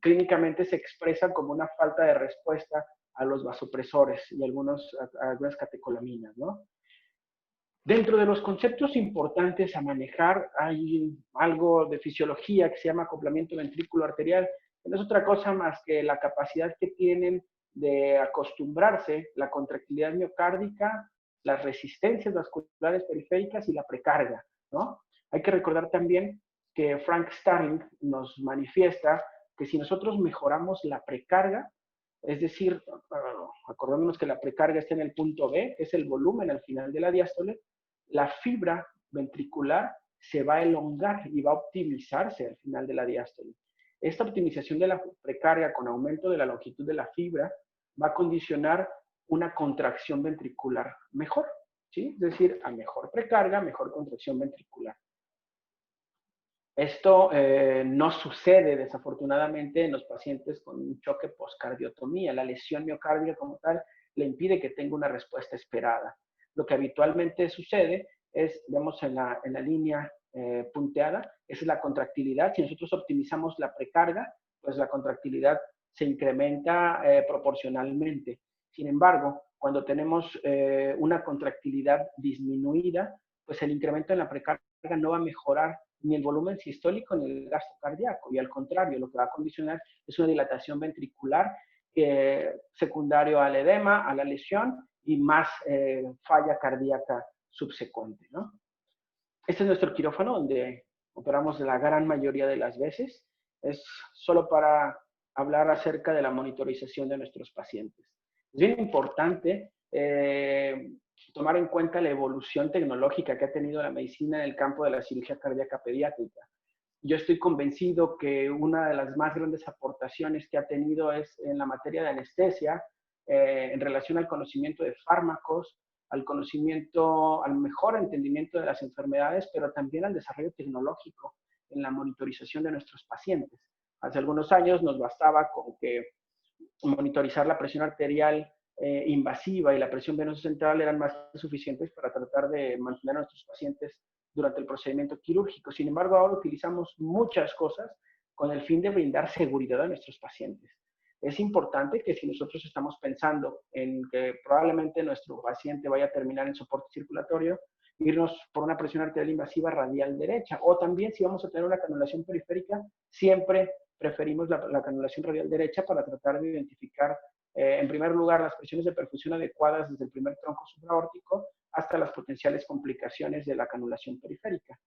clínicamente se expresa como una falta de respuesta a los vasopresores y algunas catecolaminas, ¿no? Dentro de los conceptos importantes a manejar hay algo de fisiología que se llama acoplamiento ventrículo arterial, que no es otra cosa más que la capacidad que tienen de acostumbrarse la contractilidad miocárdica, las resistencias vasculares periféricas y la precarga, ¿no? Hay que recordar también que Frank Starling nos manifiesta que si nosotros mejoramos la precarga, es decir, acordémonos que la precarga está en el punto B, que es el volumen al final de la diástole, la fibra ventricular se va a elongar y va a optimizarse al final de la diástole. Esta optimización de la precarga con aumento de la longitud de la fibra va a condicionar una contracción ventricular mejor, ¿sí? Es decir, a mejor precarga, mejor contracción ventricular. Esto no sucede desafortunadamente en los pacientes con un choque poscardiotomía. La lesión miocárdica como tal le impide que tenga una respuesta esperada. Lo que habitualmente sucede es, vemos en la línea punteada, esa es la contractilidad. Si nosotros optimizamos la precarga, pues la contractilidad se incrementa proporcionalmente. Sin embargo, cuando tenemos una contractilidad disminuida, pues el incremento en la precarga no va a mejorar ni el volumen sistólico ni el gasto cardíaco, y al contrario, lo que va a condicionar es una dilatación ventricular secundario al edema, a la lesión y más falla cardíaca subsecuente, ¿no? Este es nuestro quirófano donde operamos la gran mayoría de las veces. Es solo para hablar acerca de la monitorización de nuestros pacientes. Es bien importante tomar en cuenta la evolución tecnológica que ha tenido la medicina en el campo de la cirugía cardíaca pediátrica. Yo estoy convencido que una de las más grandes aportaciones que ha tenido es en la materia de anestesia, en relación al conocimiento de fármacos, al conocimiento, al mejor entendimiento de las enfermedades, pero también al desarrollo tecnológico en la monitorización de nuestros pacientes. Hace algunos años nos bastaba con que monitorizar la presión arterial invasiva y la presión venosa central eran más suficientes para tratar de mantener a nuestros pacientes durante el procedimiento quirúrgico. Sin embargo, ahora utilizamos muchas cosas con el fin de brindar seguridad a nuestros pacientes. Es importante que si nosotros estamos pensando en que probablemente nuestro paciente vaya a terminar en soporte circulatorio, irnos por una presión arterial invasiva radial derecha, o también si vamos a tener una canulación periférica, siempre preferimos la canulación radial derecha para tratar de identificar, en primer lugar, las presiones de perfusión adecuadas desde el primer tronco supraórtico hasta las potenciales complicaciones de la canulación periférica.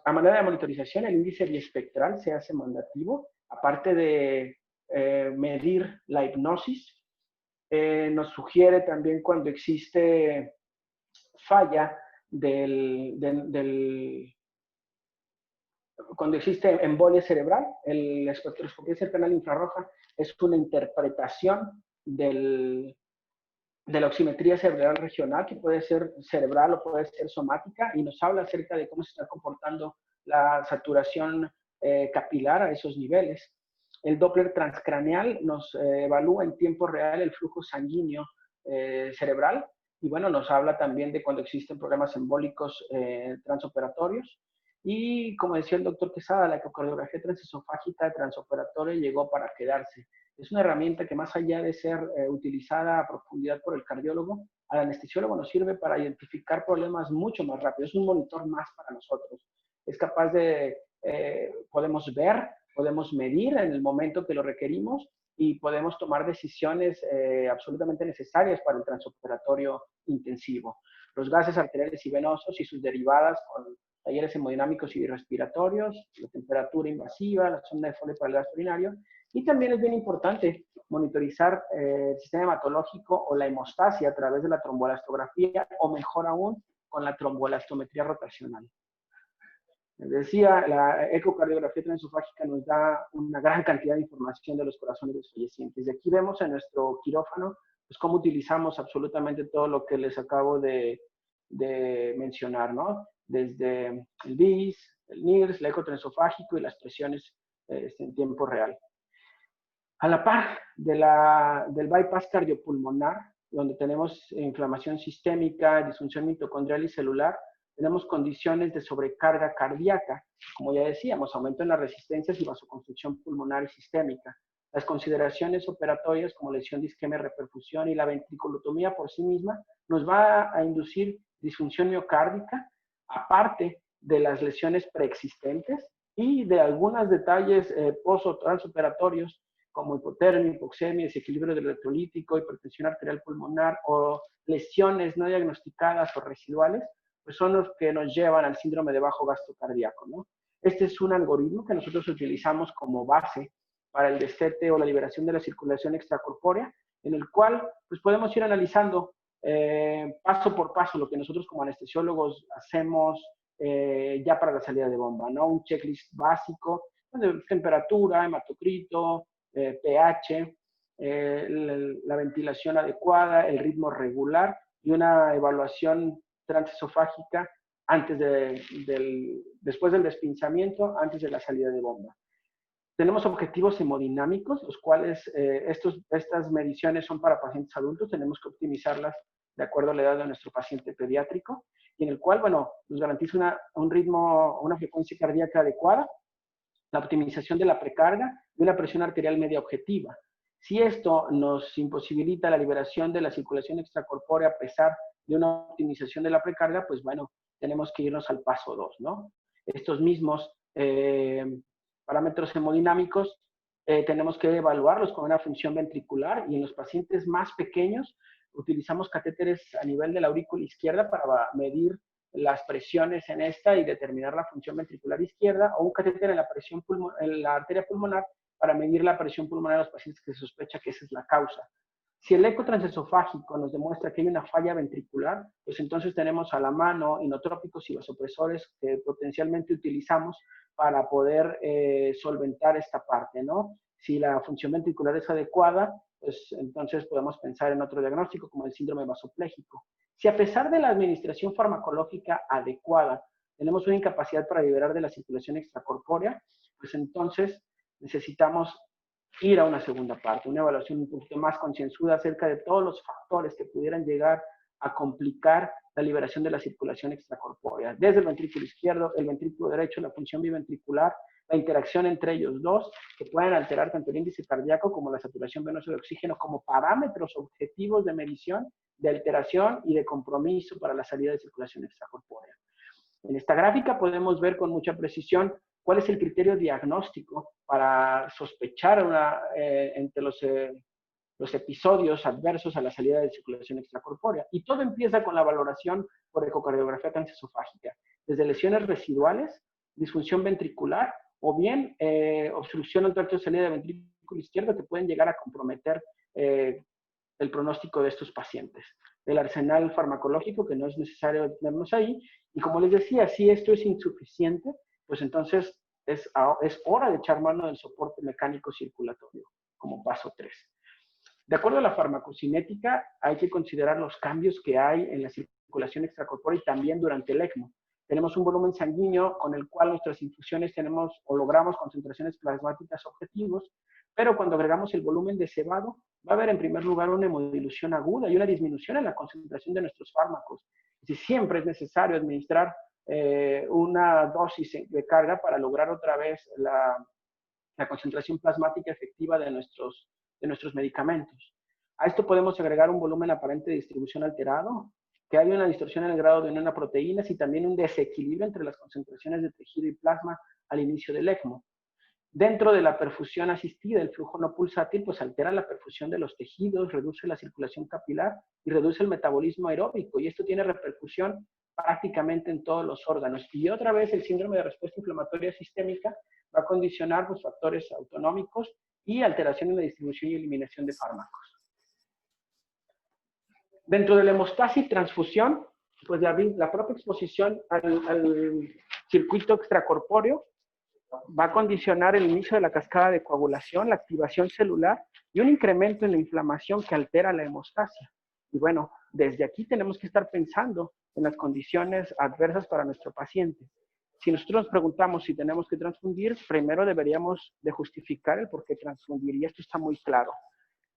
A manera de monitorización, el índice biespectral se hace mandativo, aparte de medir la hipnosis, nos sugiere también cuando existe falla cuando existe embolia cerebral. La espectroscopía cercanal infrarroja es una interpretación de la oximetría cerebral regional, que puede ser cerebral o puede ser somática, y nos habla acerca de cómo se está comportando la saturación capilar a esos niveles. El Doppler transcraneal nos evalúa en tiempo real el flujo sanguíneo cerebral, y bueno, nos habla también de cuando existen problemas embólicos transoperatorios. Y como decía el doctor Quesada, la ecocardiografía transesofágica transoperatoria llegó para quedarse. Es una herramienta que, más allá de ser utilizada a profundidad por el cardiólogo, al anestesiólogo nos sirve para identificar problemas mucho más rápido. Es un monitor más para nosotros. Es capaz de, podemos ver, podemos medir en el momento que lo requerimos y podemos tomar decisiones absolutamente necesarias para el transoperatorio intensivo. Los gases arteriales y venosos y sus derivadas con talleres hemodinámicos y respiratorios, la temperatura invasiva, la sonda de Foley para el gasto urinario. Y también es bien importante monitorizar el sistema hematológico o la hemostasia a través de la tromboelastografía, o mejor aún, con la tromboelastometría rotacional. Les decía, la ecocardiografía transesofágica nos da una gran cantidad de información de los corazones de los fallecientes. Y aquí vemos en nuestro quirófano pues cómo utilizamos absolutamente todo lo que les acabo de mencionar, ¿no? Desde el BIS, el NIRS, el eco transesofágico y las presiones en tiempo real. A la par del bypass cardiopulmonar, donde tenemos inflamación sistémica, disfunción mitocondrial y celular, tenemos condiciones de sobrecarga cardíaca, como ya decíamos, aumento en las resistencias y vasoconstricción pulmonar y sistémica. Las consideraciones operatorias como lesión de isquemia, reperfusión y la ventriculotomía por sí misma nos va a inducir disfunción miocárdica, aparte de las lesiones preexistentes y de algunos detalles post o transoperatorios como hipotermia, hipoxemia, desequilibrio electrolítico, hipertensión arterial pulmonar o lesiones no diagnosticadas o residuales, pues son los que nos llevan al síndrome de bajo gasto cardíaco, ¿no? Este es un algoritmo que nosotros utilizamos como base para el destete o la liberación de la circulación extracorpórea, en el cual pues podemos ir analizando paso por paso lo que nosotros como anestesiólogos hacemos ya para la salida de bomba, ¿no? Un checklist básico de temperatura, hematocrito, pH, la ventilación adecuada, el ritmo regular y una evaluación transesofágica después del despinzamiento, antes de la salida de bomba. Tenemos objetivos hemodinámicos, los cuales estas mediciones son para pacientes adultos, tenemos que optimizarlas de acuerdo a la edad de nuestro paciente pediátrico, y en el cual, bueno, nos garantiza un ritmo, una frecuencia cardíaca adecuada, la optimización de la precarga y una presión arterial media objetiva. Si esto nos imposibilita la liberación de la circulación extracorpórea a pesar de una optimización de la precarga, pues bueno, tenemos que irnos al paso 2, ¿no? Estos mismos parámetros hemodinámicos tenemos que evaluarlos con una función ventricular, y en los pacientes más pequeños utilizamos catéteres a nivel de la aurícula izquierda para medir las presiones en esta y determinar la función ventricular izquierda, o un catéter en la arteria pulmonar para medir la presión pulmonar de los pacientes que se sospecha que esa es la causa. Si el eco transesofágico nos demuestra que hay una falla ventricular, pues entonces tenemos a la mano inotrópicos y vasopresores que potencialmente utilizamos para poder solventar esta parte, ¿no? Si la función ventricular es adecuada, pues entonces podemos pensar en otro diagnóstico como el síndrome vasopléjico. Si a pesar de la administración farmacológica adecuada tenemos una incapacidad para liberar de la circulación extracorpórea, pues entonces necesitamos ir a una segunda parte, una evaluación un poquito más concienzuda acerca de todos los factores que pudieran llegar a complicar la liberación de la circulación extracorpórea, desde el ventrículo izquierdo, el ventrículo derecho, la función biventricular, la interacción entre ellos dos, que pueden alterar tanto el índice cardíaco como la saturación venosa de oxígeno como parámetros objetivos de medición, de alteración y de compromiso para la salida de circulación extracorpórea. En esta gráfica podemos ver con mucha precisión cuál es el criterio diagnóstico para sospechar entre los episodios adversos a la salida de circulación extracorpórea. Y todo empieza con la valoración por ecocardiografía transesofágica, desde lesiones residuales, disfunción ventricular, o bien obstrucción al tracto de salida de ventrículo izquierdo, que pueden llegar a comprometer el pronóstico de estos pacientes. El arsenal farmacológico, que no es necesario tenernos ahí, y como les decía, si esto es insuficiente, pues entonces es hora de echar mano del soporte mecánico circulatorio, como paso 3. De acuerdo a la farmacocinética, hay que considerar los cambios que hay en la circulación extracorpórea y también durante el ECMO. Tenemos un volumen sanguíneo con el cual nuestras infusiones tenemos o logramos concentraciones plasmáticas objetivos, pero cuando agregamos el volumen de cebado, va a haber en primer lugar una hemodilución aguda y una disminución en la concentración de nuestros fármacos. Si siempre es necesario administrar una dosis de carga para lograr otra vez la concentración plasmática efectiva de nuestros medicamentos. A esto podemos agregar un volumen aparente de distribución alterado, que hay una distorsión en el grado de unión a proteínas y también un desequilibrio entre las concentraciones de tejido y plasma al inicio del ECMO. Dentro de la perfusión asistida, el flujo no pulsátil pues altera la perfusión de los tejidos, reduce la circulación capilar y reduce el metabolismo aeróbico, y esto tiene repercusión prácticamente en todos los órganos. Y otra vez el síndrome de respuesta inflamatoria sistémica va a condicionar los factores autonómicos y alteración en la distribución y eliminación de fármacos. Dentro de la hemostasis y transfusión, pues la propia exposición al circuito extracorpóreo va a condicionar el inicio de la cascada de coagulación, la activación celular y un incremento en la inflamación que altera la hemostasia. Y bueno, desde aquí tenemos que estar pensando en las condiciones adversas para nuestro paciente. Si nosotros nos preguntamos si tenemos que transfundir, primero deberíamos de justificar el por qué transfundir, y esto está muy claro.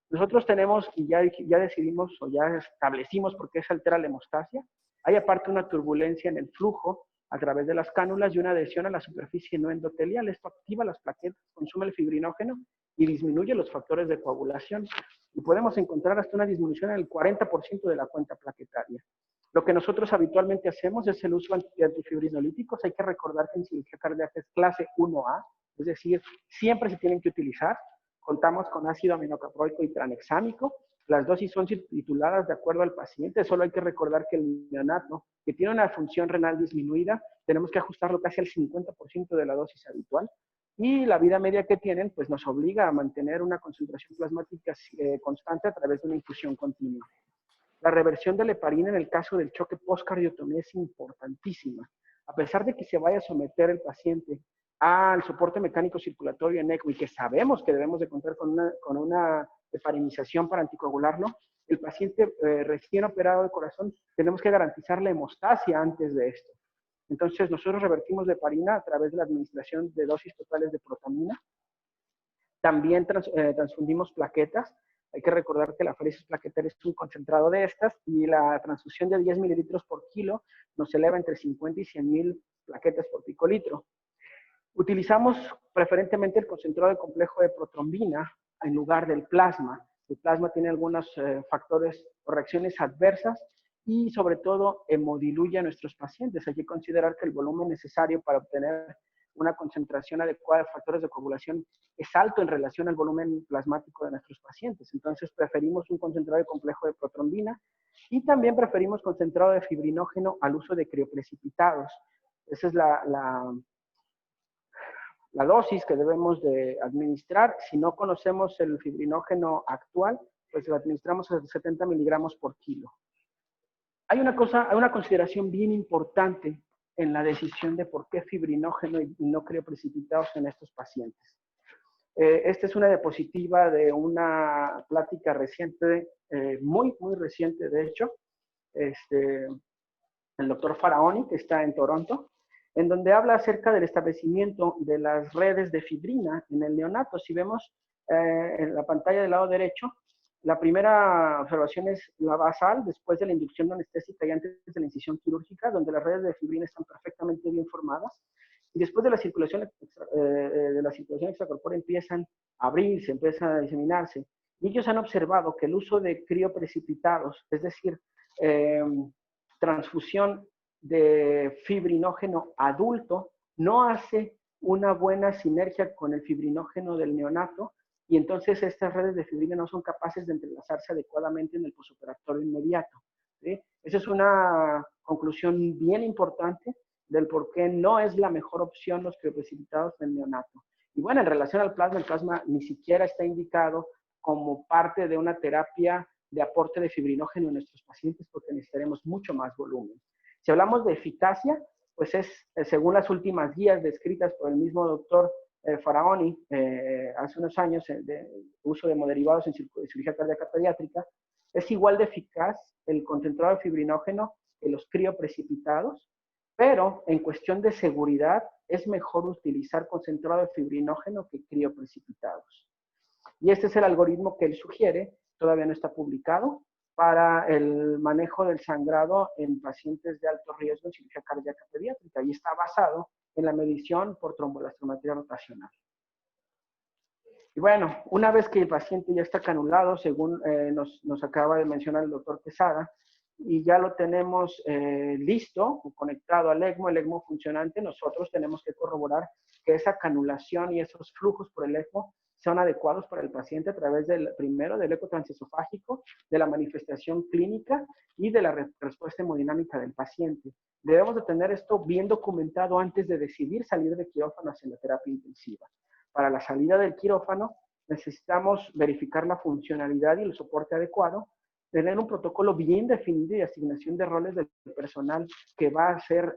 Nosotros tenemos, y ya decidimos o ya establecimos por qué se altera la hemostasia. Hay aparte una turbulencia en el flujo a través de las cánulas y una adhesión a la superficie no endotelial. Esto activa las plaquetas, consume el fibrinógeno y disminuye los factores de coagulación. Y podemos encontrar hasta una disminución en el 40% de la cuenta plaquetaria. Lo que nosotros habitualmente hacemos es el uso de antifibrinolíticos. Hay que recordar que en cirugía cardíaca es clase 1A, es decir, siempre se tienen que utilizar. Contamos con ácido aminocaproico y tranexámico. Las dosis son tituladas de acuerdo al paciente. Solo hay que recordar que el neonato, que tiene una función renal disminuida, tenemos que ajustarlo casi al 50% de la dosis habitual. Y la vida media que tienen, pues nos obliga a mantener una concentración plasmática constante a través de una infusión continua. La reversión de la heparina en el caso del choque postcardiotomía es importantísima. A pesar de que se vaya a someter el paciente al soporte mecánico circulatorio en ECMO y que sabemos que debemos de contar con una heparinización para anticoagularlo, el paciente recién operado de corazón tenemos que garantizar la hemostasia antes de esto. Entonces, nosotros revertimos la heparina a través de la administración de dosis totales de protamina. También transfundimos plaquetas. Hay que recordar que la féresis plaquetaria es un concentrado de estas y la transfusión de 10 mililitros por kilo nos eleva entre 50 y 100,000 plaquetas por picolitro. Utilizamos preferentemente el concentrado de complejo de protrombina en lugar del plasma. El plasma tiene algunos factores o reacciones adversas y sobre todo hemodiluye a nuestros pacientes. Hay que considerar que el volumen necesario para obtener una concentración adecuada de factores de coagulación es alto en relación al volumen plasmático de nuestros pacientes. Entonces preferimos un concentrado de complejo de protrombina y también preferimos concentrado de fibrinógeno al uso de crioprecipitados. Esa es la dosis que debemos de administrar. Si no conocemos el fibrinógeno actual, pues lo administramos a 70 miligramos por kilo. Hay una consideración bien importante en la decisión de por qué fibrinógeno y no crioprecipitados en estos pacientes. Esta es una diapositiva de una plática reciente, muy reciente de hecho, el doctor Faraoni, que está en Toronto, en donde habla acerca del establecimiento de las redes de fibrina en el neonato. Si vemos en la pantalla del lado derecho, la primera observación es la basal, después de la inducción anestésica y antes de la incisión quirúrgica, donde las redes de fibrina están perfectamente bien formadas. Y después de la circulación extracorpórea empiezan a abrirse, empiezan a diseminarse. Y ellos han observado que el uso de crioprecipitados, es decir, transfusión de fibrinógeno adulto, no hace una buena sinergia con el fibrinógeno del neonato, y entonces estas redes de fibrina no son capaces de entrelazarse adecuadamente en el posoperatorio inmediato, ¿sí? Esa es una conclusión bien importante del por qué no es la mejor opción los crioprecipitados del neonato. Y bueno, en relación al plasma, el plasma ni siquiera está indicado como parte de una terapia de aporte de fibrinógeno en nuestros pacientes porque necesitaremos mucho más volumen. Si hablamos de eficacia, pues es, según las últimas guías descritas por el mismo doctor Faraoni, hace unos años, de uso de hemoderivados en cirugía cardíaca pediátrica, es igual de eficaz el concentrado de fibrinógeno que los crioprecipitados, pero en cuestión de seguridad es mejor utilizar concentrado de fibrinógeno que crioprecipitados. Y este es el algoritmo que él sugiere, todavía no está publicado, para el manejo del sangrado en pacientes de alto riesgo en cirugía cardíaca pediátrica y está basado en la medición por tromboelastometría rotacional. Y bueno, una vez que el paciente ya está canulado, según nos acaba de mencionar el doctor Quesada, y ya lo tenemos listo, conectado al ECMO, el ECMO funcionante, nosotros tenemos que corroborar que esa canulación y esos flujos por el ECMO son adecuados para el paciente a través primero del eco transesofágico, de la manifestación clínica y de la respuesta hemodinámica del paciente. Debemos de tener esto bien documentado antes de decidir salir de quirófano hacia la terapia intensiva. Para la salida del quirófano necesitamos verificar la funcionalidad y el soporte adecuado, tener un protocolo bien definido y asignación de roles del personal que va a hacer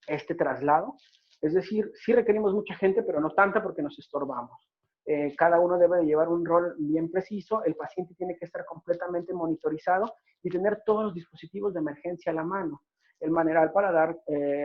este traslado. Es decir, sí requerimos mucha gente, pero no tanta porque nos estorbamos. Cada uno debe de llevar un rol bien preciso, el paciente tiene que estar completamente monitorizado y tener todos los dispositivos de emergencia a la mano. El maneral para dar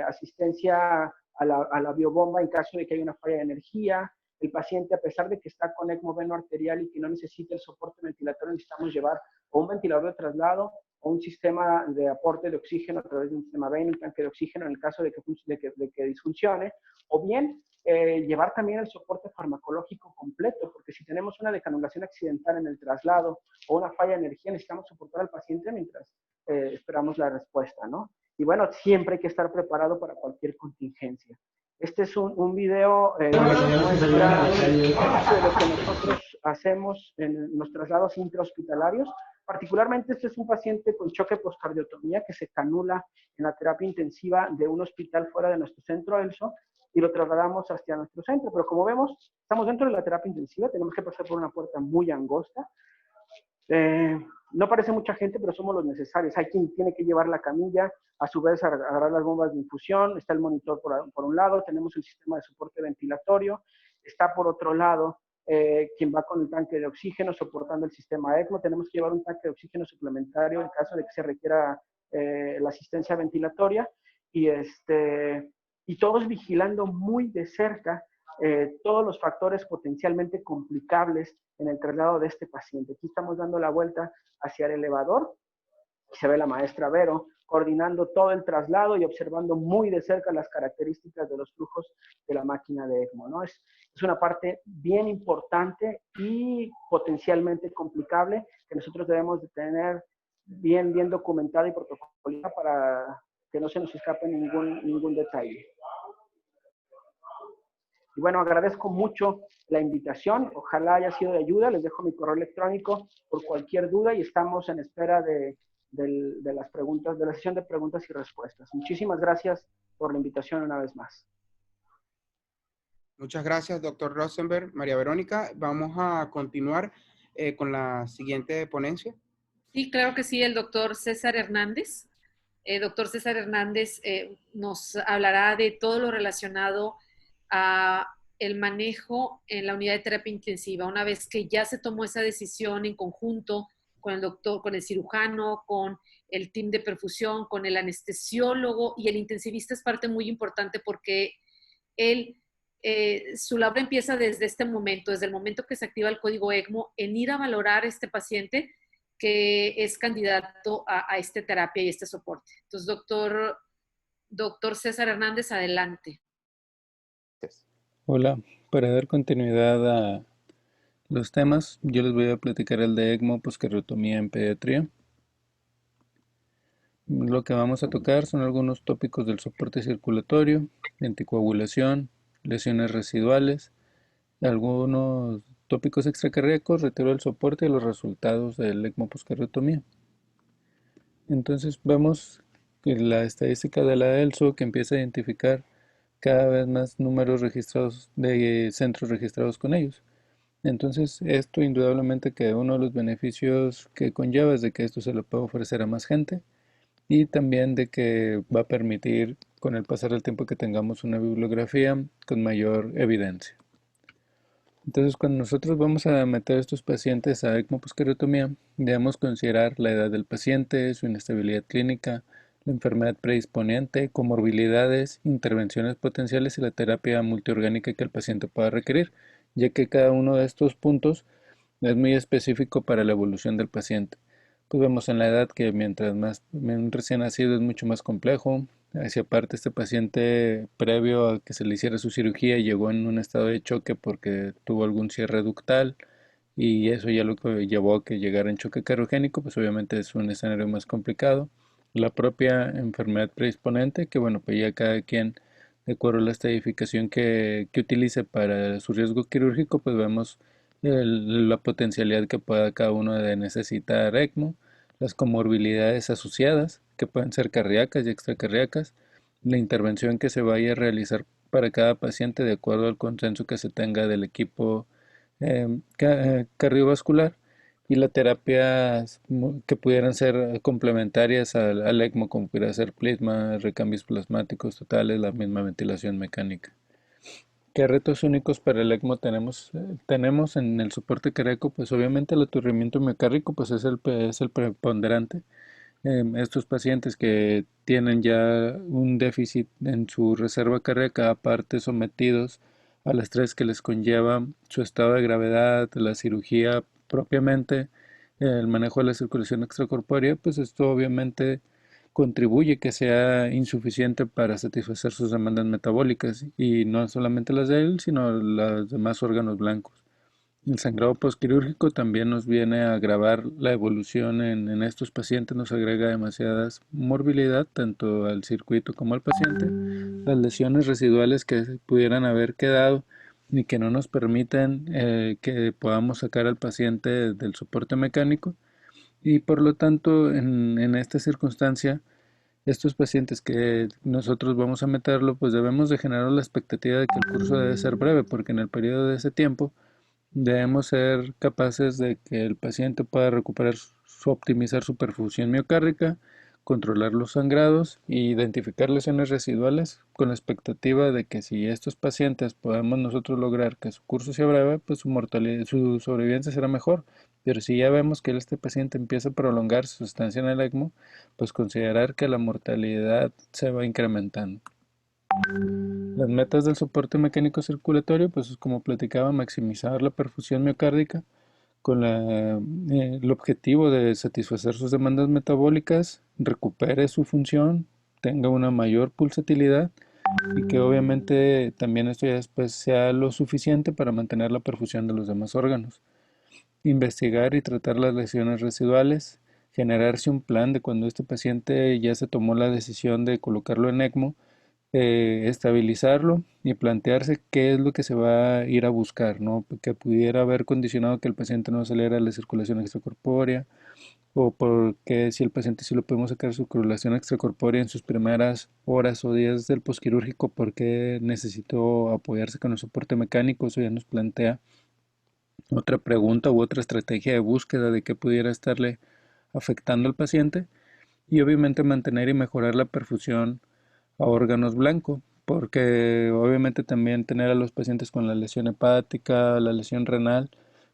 asistencia a la biobomba en caso de que haya una falla de energía. El paciente, a pesar de que está con ECMO veno arterial y que no necesita el soporte ventilatorio, necesitamos llevar o un ventilador de traslado o un sistema de aporte de oxígeno a través de un sistema veno, un tanque de oxígeno en el caso de que disfuncione, o bien llevar también el soporte farmacológico completo, porque si tenemos una decanulación accidental en el traslado o una falla de energía, necesitamos soportar al paciente mientras esperamos la respuesta, ¿no? Y bueno, siempre hay que estar preparado para cualquier contingencia. Este es un video que muestra mucho de lo que nosotros hacemos en los traslados intrahospitalarios. Particularmente, este es un paciente con choque poscardiotomía que se canula en la terapia intensiva de un hospital fuera de nuestro centro ELSO y lo trasladamos hacia nuestro centro. Pero como vemos, estamos dentro de la terapia intensiva, tenemos que pasar por una puerta muy angosta. No parece mucha gente, pero somos los necesarios. Hay quien tiene que llevar la camilla, a su vez agarrar las bombas de infusión, está el monitor por un lado, tenemos el sistema de soporte ventilatorio, está por otro lado quien va con el tanque de oxígeno soportando el sistema ECMO, tenemos que llevar un tanque de oxígeno suplementario en caso de que se requiera la asistencia ventilatoria, y todos vigilando muy de cerca todos los factores potencialmente complicables en el traslado de este paciente. Aquí estamos dando la vuelta hacia el elevador y se ve la maestra Vero coordinando todo el traslado y observando muy de cerca las características de los flujos de la máquina de ECMO, ¿no? Es una parte bien importante y potencialmente complicable que nosotros debemos de tener bien documentada y protocolizada para que no se nos escape ningún detalle. Y bueno, agradezco mucho la invitación. Ojalá haya sido de ayuda. Les dejo mi correo electrónico por cualquier duda y estamos en espera de las preguntas, de la sesión de preguntas y respuestas. Muchísimas gracias por la invitación una vez más. Muchas gracias, doctor Rosenberg. María Verónica, vamos a continuar con la siguiente ponencia. Sí, claro que sí, el doctor César Hernández. Doctor César Hernández nos hablará de todo lo relacionado a el manejo en la unidad de terapia intensiva, una vez que ya se tomó esa decisión en conjunto con el doctor, con el cirujano, con el team de perfusión, con el anestesiólogo, y el intensivista es parte muy importante porque él, su labor empieza desde este momento, desde el momento que se activa el código ECMO, en ir a valorar a este paciente que es candidato a esta terapia y este soporte. Entonces, doctor César Hernández, adelante. Hola, para dar continuidad a los temas, yo les voy a platicar el de ECMO poscariotomía en pediatría. Lo que vamos a tocar son algunos tópicos del soporte circulatorio, anticoagulación, lesiones residuales, algunos tópicos extracardíacos, retiro del soporte y los resultados del ECMO poscariotomía. Entonces vemos que la estadística de la ELSO que empieza a identificar cada vez más números registrados de centros registrados con ellos. Entonces esto indudablemente que uno de los beneficios que conlleva es de que esto se lo puede ofrecer a más gente y también de que va a permitir con el pasar del tiempo que tengamos una bibliografía con mayor evidencia. Entonces cuando nosotros vamos a meter a estos pacientes a ECMO poscariotomía, debemos considerar la edad del paciente, su inestabilidad clínica, la enfermedad predisponente, comorbilidades, intervenciones potenciales y la terapia multiorgánica que el paciente pueda requerir, ya que cada uno de estos puntos es muy específico para la evolución del paciente. Pues vemos en la edad que mientras más un recién nacido es mucho más complejo. Hacia aparte, este paciente previo a que se le hiciera su cirugía llegó en un estado de choque porque tuvo algún cierre ductal y eso ya lo que llevó a que llegara en choque cardiogénico, pues obviamente es un escenario más complicado. La propia enfermedad predisponente, que bueno, pues ya cada quien, de acuerdo a la estadificación que utilice para su riesgo quirúrgico, pues vemos la potencialidad que pueda cada uno de necesitar ECMO, las comorbilidades asociadas, que pueden ser cardíacas y extracardíacas, la intervención que se vaya a realizar para cada paciente de acuerdo al consenso que se tenga del equipo cardiovascular y las terapias que pudieran ser complementarias al ECMO, como pudiera ser plasma, recambios plasmáticos totales, la misma ventilación mecánica. ¿Qué retos únicos para el ECMO tenemos? Tenemos en el soporte cardíaco, pues obviamente el aturrimiento miocárdico pues es el preponderante. Estos pacientes que tienen ya un déficit en su reserva cardíaca, aparte sometidos al estrés que les conlleva su estado de gravedad, la cirugía propiamente, el manejo de la circulación extracorpórea, pues esto obviamente contribuye que sea insuficiente para satisfacer sus demandas metabólicas y no solamente las de él, sino los demás órganos blancos. El sangrado postquirúrgico también nos viene a agravar la evolución en estos pacientes, nos agrega demasiada morbilidad tanto al circuito como al paciente. Las lesiones residuales que pudieran haber quedado y que no nos permiten que podamos sacar al paciente del soporte mecánico y por lo tanto en esta circunstancia estos pacientes que nosotros vamos a meterlo pues debemos de generar la expectativa de que el curso debe ser breve porque en el periodo de ese tiempo debemos ser capaces de que el paciente pueda recuperar optimizar su perfusión miocárdica, controlar los sangrados e identificar lesiones residuales con la expectativa de que si estos pacientes podemos nosotros lograr que su curso sea breve, pues su mortalidad, su sobrevivencia será mejor, Pero si ya vemos que este paciente empieza a prolongar su estancia en el ECMO, pues considerar que la mortalidad se va incrementando. Las metas del soporte mecánico circulatorio, pues es como platicaba, maximizar la perfusión miocárdica con el objetivo de satisfacer sus demandas metabólicas, recupere su función, tenga una mayor pulsatilidad y que obviamente también esto ya después sea lo suficiente para mantener la perfusión de los demás órganos. Investigar y tratar las lesiones residuales, generarse un plan de cuando este paciente ya se tomó la decisión de colocarlo en ECMO, estabilizarlo y plantearse qué es lo que se va a ir a buscar, ¿no? Que pudiera haber condicionado que el paciente no saliera a la circulación extracorpórea, o porque si el paciente sí lo podemos sacar circulación extracorpórea en sus primeras horas o días del posquirúrgico, porque necesitó apoyarse con el soporte mecánico. Eso ya nos plantea otra pregunta u otra estrategia de búsqueda de qué pudiera estarle afectando al paciente, y obviamente mantener y mejorar la perfusión a órganos blancos, porque obviamente también tener a los pacientes con la lesión hepática, la lesión renal,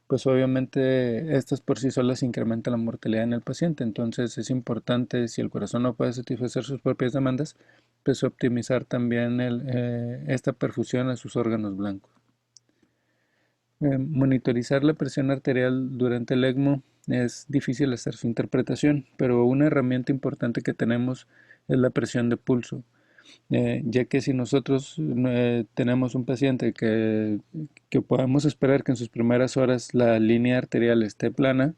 pues obviamente estas por sí solas incrementan la mortalidad en el paciente. Entonces es importante, si el corazón no puede satisfacer sus propias demandas, pues optimizar también esta perfusión a sus órganos blancos. Monitorizar la presión arterial durante el ECMO es difícil hacer su interpretación, pero una herramienta importante que tenemos es la presión de pulso. Ya que si nosotros tenemos un paciente que podemos esperar que en sus primeras horas la línea arterial esté plana,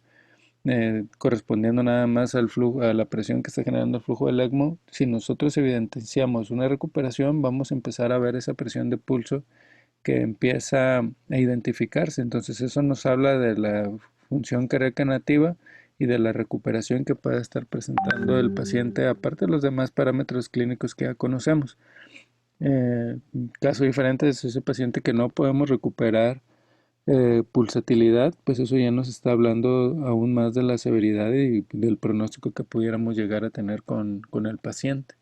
correspondiendo nada más al flujo, a la presión que está generando el flujo del ECMO, si nosotros evidenciamos una recuperación, vamos a empezar a ver esa presión de pulso que empieza a identificarse. Entonces eso nos habla de la función cardíaca nativa y de la recuperación que puede estar presentando el paciente, aparte de los demás parámetros clínicos que ya conocemos. Caso diferente es ese paciente que no podemos recuperar pulsatilidad, pues eso ya nos está hablando aún más de la severidad y del pronóstico que pudiéramos llegar a tener con el paciente.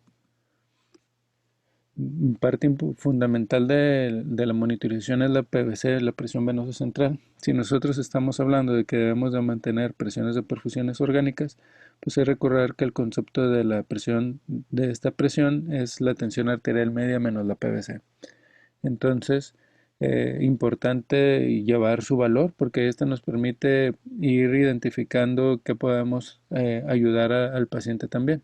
Parte fundamental de la monitorización es la PVC, la presión venosa central. Si nosotros estamos hablando de que debemos de mantener presiones de perfusiones orgánicas, pues hay que recordar que el concepto de la presión, de esta presión, es la tensión arterial media menos la PVC. Entonces, importante llevar su valor, porque esto nos permite ir identificando qué podemos ayudar al paciente también.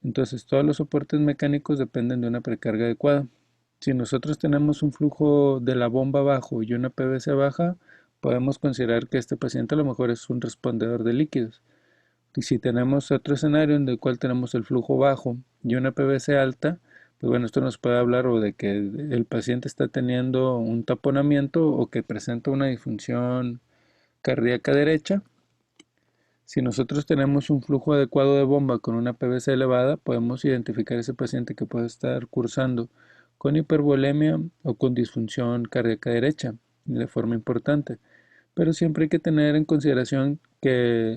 Entonces, todos los soportes mecánicos dependen de una precarga adecuada. Si nosotros tenemos un flujo de la bomba bajo y una PVC baja, podemos considerar que este paciente a lo mejor es un respondedor de líquidos. Y si tenemos otro escenario en el cual tenemos el flujo bajo y una PVC alta, pues bueno, esto nos puede hablar o de que el paciente está teniendo un taponamiento o que presenta una disfunción cardíaca derecha. Si nosotros tenemos un flujo adecuado de bomba con una PVC elevada, podemos identificar ese paciente que puede estar cursando con hipervolemia o con disfunción cardíaca derecha de forma importante. Pero siempre hay que tener en consideración que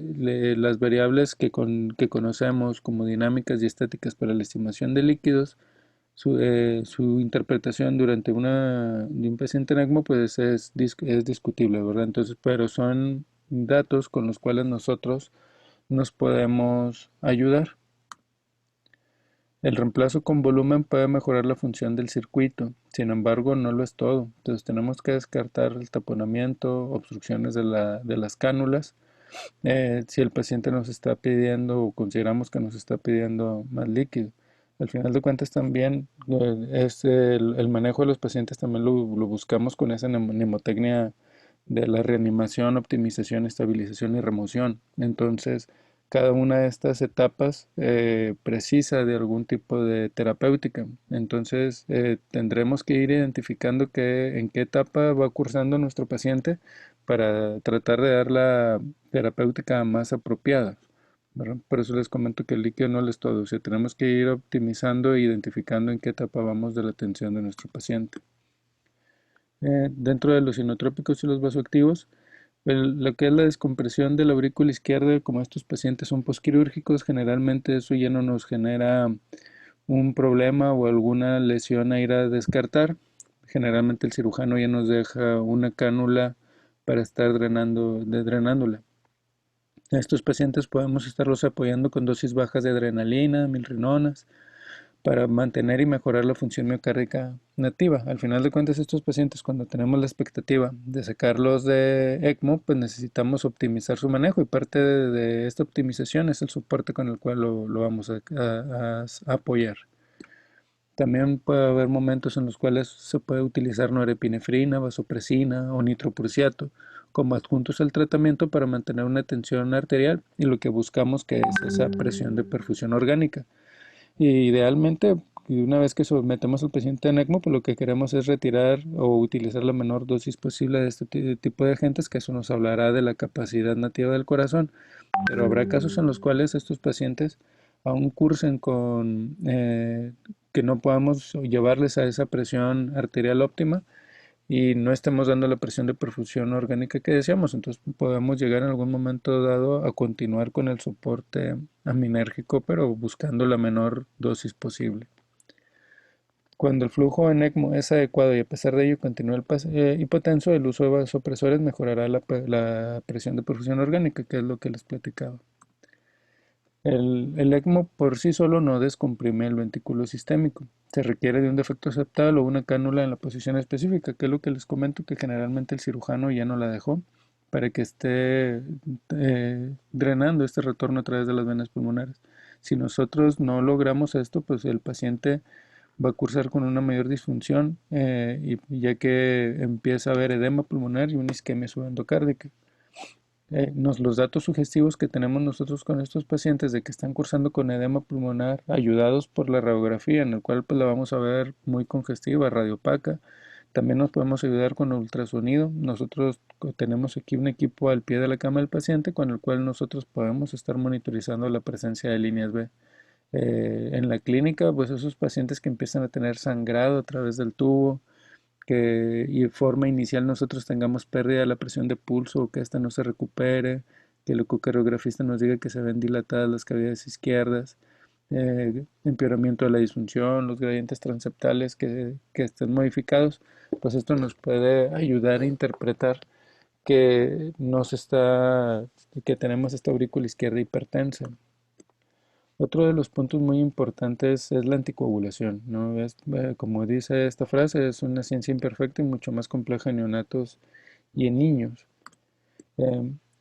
las variables que conocemos como dinámicas y estáticas para la estimación de líquidos, su interpretación durante de un paciente en ECMO pues es discutible, ¿verdad? Entonces, pero son datos con los cuales nosotros nos podemos ayudar. El reemplazo con volumen puede mejorar la función del circuito, sin embargo no lo es todo. Entonces tenemos que descartar el taponamiento, obstrucciones de las cánulas. Si el paciente nos está pidiendo o consideramos que nos está pidiendo más líquido. Al final de cuentas también es el manejo de los pacientes también lo buscamos con esa mnemotecnia de la reanimación, optimización, estabilización y remoción. Entonces, cada una de estas etapas precisa de algún tipo de terapéutica. Entonces, tendremos que ir identificando en qué etapa va cursando nuestro paciente para tratar de dar la terapéutica más apropiada, ¿verdad? Por eso les comento que el líquido no lo es todo. O sea, tenemos que ir optimizando e identificando en qué etapa vamos de la atención de nuestro paciente. Dentro de los inotrópicos y los vasoactivos, lo que es la descompresión de la aurícula izquierda, como estos pacientes son posquirúrgicos, generalmente eso ya no nos genera un problema o alguna lesión a ir a descartar. Generalmente el cirujano ya nos deja una cánula para estar drenándola. A estos pacientes podemos estarlos apoyando con dosis bajas de adrenalina, milrinonas, para mantener y mejorar la función miocárdica nativa. Al final de cuentas, estos pacientes, cuando tenemos la expectativa de sacarlos de ECMO, pues necesitamos optimizar su manejo, y parte de esta optimización es el soporte con el cual lo vamos a apoyar. También puede haber momentos en los cuales se puede utilizar norepinefrina, vasopresina o nitroprusiato como adjuntos al tratamiento para mantener una tensión arterial, y lo que buscamos que es esa presión de perfusión orgánica. Y idealmente, una vez que sometemos al paciente en ECMO, pues lo que queremos es retirar o utilizar la menor dosis posible de este tipo de agentes, que eso nos hablará de la capacidad nativa del corazón. Pero habrá casos en los cuales estos pacientes aún cursen con que no podamos llevarles a esa presión arterial óptima y no estemos dando la presión de perfusión orgánica que deseamos. Entonces podemos llegar en algún momento dado a continuar con el soporte aminérgico, pero buscando la menor dosis posible. Cuando el flujo en ECMO es adecuado y a pesar de ello continúa el hipotenso, el uso de vasopresores mejorará la presión de perfusión orgánica, que es lo que les platicaba. El ECMO por sí solo no descomprime el ventículo sistémico. Se requiere de un defecto septal o una cánula en la posición específica, que es lo que les comento, que generalmente el cirujano ya no la dejó, para que esté drenando este retorno a través de las venas pulmonares. Si nosotros no logramos esto, pues el paciente va a cursar con una mayor disfunción, ya que empieza a haber edema pulmonar y una isquemia subendocárdica. Los datos sugestivos que tenemos nosotros con estos pacientes de que están cursando con edema pulmonar, ayudados por la radiografía, en el cual pues la vamos a ver muy congestiva, radiopaca. También nos podemos ayudar con ultrasonido. Nosotros tenemos aquí un equipo al pie de la cama del paciente con el cual nosotros podemos estar monitorizando la presencia de líneas B. En la clínica, pues esos pacientes que empiezan a tener sangrado a través del tubo, que y de forma inicial nosotros tengamos pérdida de la presión de pulso, que ésta no se recupere, que el ecocardiografista nos diga que se ven dilatadas las cavidades izquierdas, empeoramiento de la disfunción, los gradientes transeptales que estén modificados, pues esto nos puede ayudar a interpretar que que tenemos esta aurícula izquierda hipertensa. Otro de los puntos muy importantes es la anticoagulación, ¿no? Como dice esta frase, es una ciencia imperfecta y mucho más compleja en neonatos y en niños.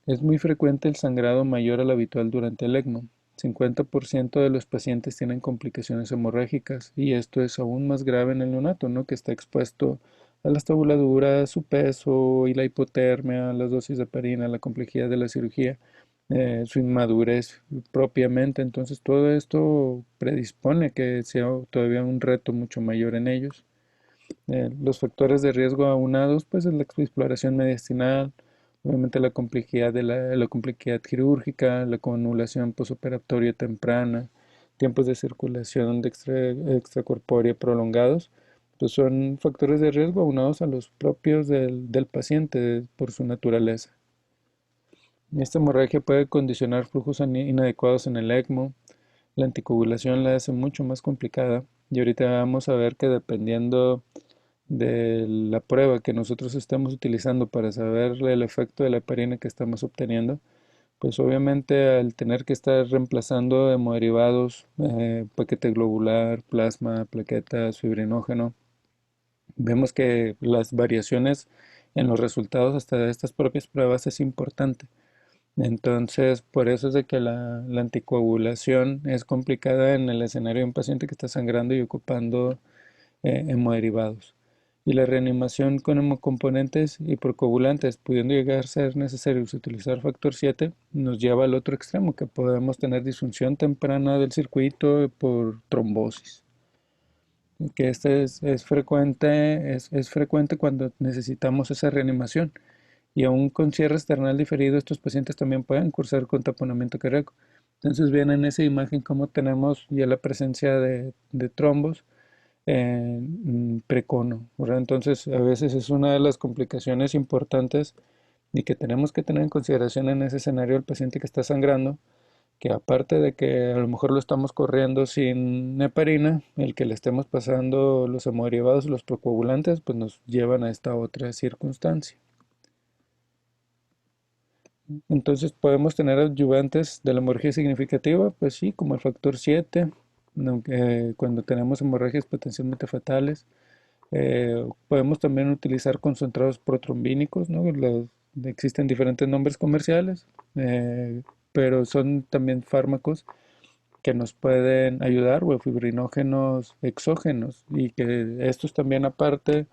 Es muy frecuente el sangrado mayor al habitual durante el ECMO. 50% de los pacientes tienen complicaciones hemorrágicas, y esto es aún más grave en el neonato, ¿no? Que está expuesto a las tabuladuras, su peso y la hipotermia, las dosis de heparina, la complejidad de la cirugía, su inmadurez propiamente. Entonces todo esto predispone a que sea todavía un reto mucho mayor en ellos. Los factores de riesgo aunados, pues es la exploración mediastinal, obviamente la complejidad la complejidad quirúrgica, la conuvulación posoperatoria temprana, tiempos de circulación extracorpórea prolongados, pues son factores de riesgo aunados a los propios del paciente por su naturaleza. Esta hemorragia puede condicionar flujos inadecuados en el ECMO. La anticoagulación la hace mucho más complicada, y ahorita vamos a ver que dependiendo de la prueba que nosotros estemos utilizando para saber el efecto de la heparina que estamos obteniendo, pues obviamente al tener que estar reemplazando hemoderivados, paquete globular, plasma, plaquetas, fibrinógeno, vemos que las variaciones en los resultados hasta de estas propias pruebas es importante. Entonces, por eso es de que la anticoagulación es complicada en el escenario de un paciente que está sangrando y ocupando hemoderivados. Y la reanimación con hemocomponentes y procoagulantes, pudiendo llegar a ser necesario utilizar factor 7, nos lleva al otro extremo, que podemos tener disfunción temprana del circuito por trombosis. Que es frecuente cuando necesitamos esa reanimación. Y aún con cierre external diferido, estos pacientes también pueden cursar con taponamiento cardíaco. Entonces, ven en esa imagen cómo tenemos ya la presencia de trombos en precono, ¿verdad? Entonces, a veces es una de las complicaciones importantes y que tenemos que tener en consideración en ese escenario del paciente que está sangrando, que aparte de que a lo mejor lo estamos corriendo sin heparina, el que le estemos pasando los hemoderivados, los procoagulantes, pues nos llevan a esta otra circunstancia. Entonces podemos tener adyuvantes de la hemorragia significativa, pues sí, como el factor 7, cuando tenemos hemorragias potencialmente fatales. Podemos también utilizar concentrados protrombínicos, ¿no? Existen diferentes nombres comerciales, pero son también fármacos que nos pueden ayudar, o fibrinógenos exógenos, y que estos también, aparte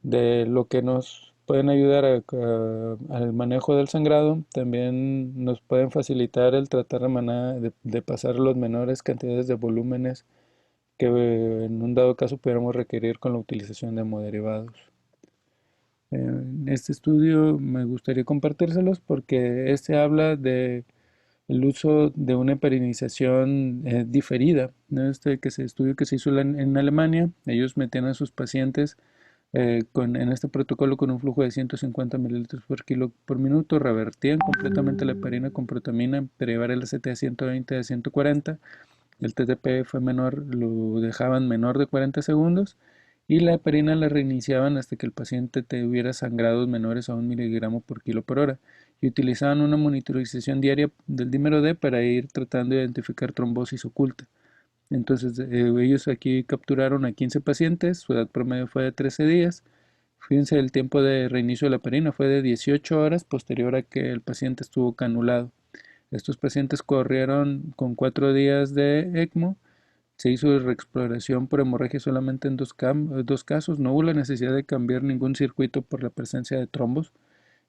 de lo que nos pueden ayudar al manejo del sangrado, también nos pueden facilitar el tratar de pasar las menores cantidades de volúmenes que en un dado caso pudiéramos requerir con la utilización de hemoderivados. En este estudio me gustaría compartírselos porque este habla de el uso de una heparinización diferida, ¿no? Estudio que se hizo en Alemania. Ellos metían a sus pacientes en este protocolo con un flujo de 150 mililitros por kilo por minuto, revertían completamente la heparina con protamina para llevar el ACT a 120 a 140. El TTP fue menor, lo dejaban menor de 40 segundos y la heparina la reiniciaban hasta que el paciente tuviera sangrados menores a 1 miligramo por kilo por hora, y utilizaban una monitorización diaria del dímero D para ir tratando de identificar trombosis oculta. Entonces ellos aquí capturaron a 15 pacientes, su edad promedio fue de 13 días. Fíjense, el tiempo de reinicio de la heparina fue de 18 horas posterior a que el paciente estuvo canulado. Estos pacientes corrieron con 4 días de ECMO. Se hizo reexploración por hemorragia solamente en dos casos. No hubo la necesidad de cambiar ningún circuito por la presencia de trombos.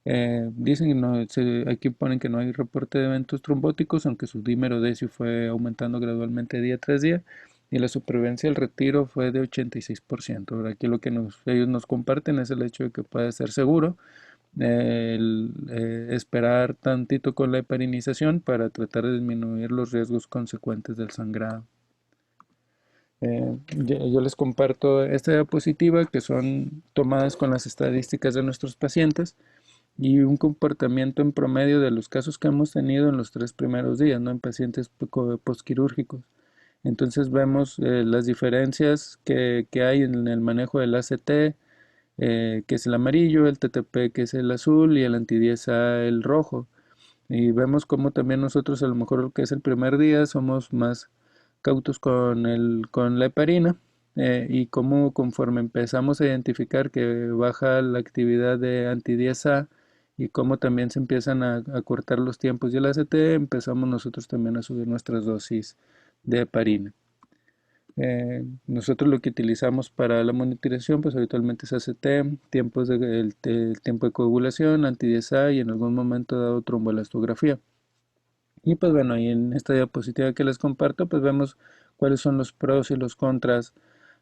Dicen que no, aquí ponen que no hay reporte de eventos trombóticos, aunque su dímero decio fue aumentando gradualmente día tras día. Y la supervivencia del retiro fue de 86%. Ahora, aquí lo que ellos nos comparten es el hecho de que puede ser seguro esperar tantito con la heparinización para tratar de disminuir los riesgos consecuentes del sangrado. Yo les comparto esta diapositiva que son tomadas con las estadísticas de nuestros pacientes y un comportamiento en promedio de los casos que hemos tenido en los 3 primeros días, ¿no? En pacientes postquirúrgicos. Entonces vemos las diferencias que hay en el manejo del ACT, que es el amarillo, el TTP, que es el azul, y el anti-10A, el rojo. Y vemos cómo también nosotros, a lo mejor lo que es el primer día, somos más cautos con la heparina, y cómo conforme empezamos a identificar que baja la actividad de anti-10A y cómo también se empiezan a cortar los tiempos y el ACT, empezamos nosotros también a subir nuestras dosis de heparina. Nosotros lo que utilizamos para la monitorización, pues habitualmente es ACT, el tiempo de coagulación, anti-10A y en algún momento dado tromboelastografía. Y pues bueno, y en esta diapositiva que les comparto, pues vemos cuáles son los pros y los contras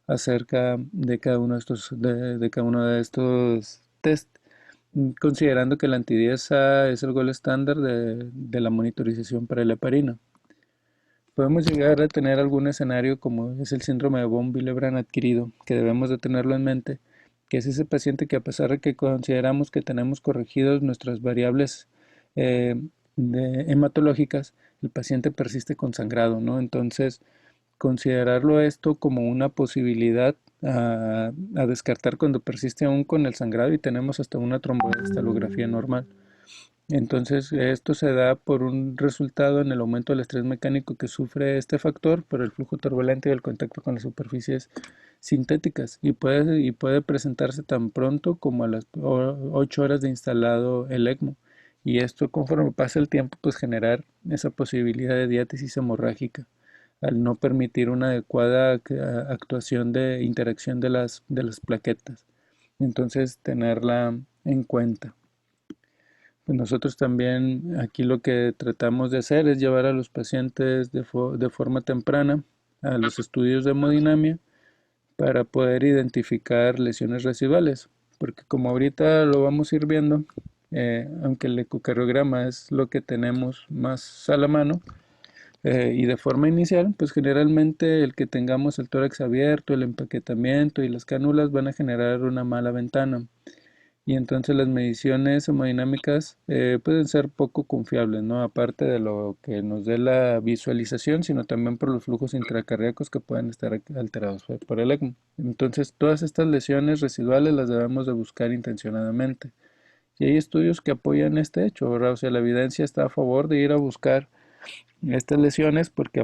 acerca de cada uno de estos test, considerando que el anti-10A es el gold estándar de la monitorización para la heparina. Podemos llegar a tener algún escenario como es el síndrome de von Willebrand adquirido, que debemos de tenerlo en mente, que es ese paciente que, a pesar de que consideramos que tenemos corregidos nuestras variables hematológicas, el paciente persiste con sangrado, ¿no? Entonces, considerarlo esto como una posibilidad a descartar cuando persiste aún con el sangrado y tenemos hasta una tromboestalografía normal. Entonces, esto se da por un resultado en el aumento del estrés mecánico que sufre este factor por el flujo turbulento y el contacto con las superficies sintéticas, y puede presentarse tan pronto como a las 8 horas de instalado el ECMO. Y esto, conforme pasa el tiempo, pues generar esa posibilidad de diátesis hemorrágica al no permitir una adecuada actuación de interacción de las plaquetas. Entonces, tenerla en cuenta. Pues nosotros también aquí lo que tratamos de hacer es llevar a los pacientes de forma temprana a los estudios de hemodinamia para poder identificar lesiones residuales, porque como ahorita lo vamos a ir viendo, aunque el ecocardiograma es lo que tenemos más a la mano, y de forma inicial, pues generalmente el que tengamos el tórax abierto, el empaquetamiento y las cánulas van a generar una mala ventana. Y entonces las mediciones hemodinámicas pueden ser poco confiables, ¿no? Aparte de lo que nos dé la visualización, sino también por los flujos intracardíacos que pueden estar alterados por el ECMO. Entonces, todas estas lesiones residuales las debemos de buscar intencionadamente. Y hay estudios que apoyan este hecho, ¿verdad? O sea, la evidencia está a favor de ir a buscar estas lesiones porque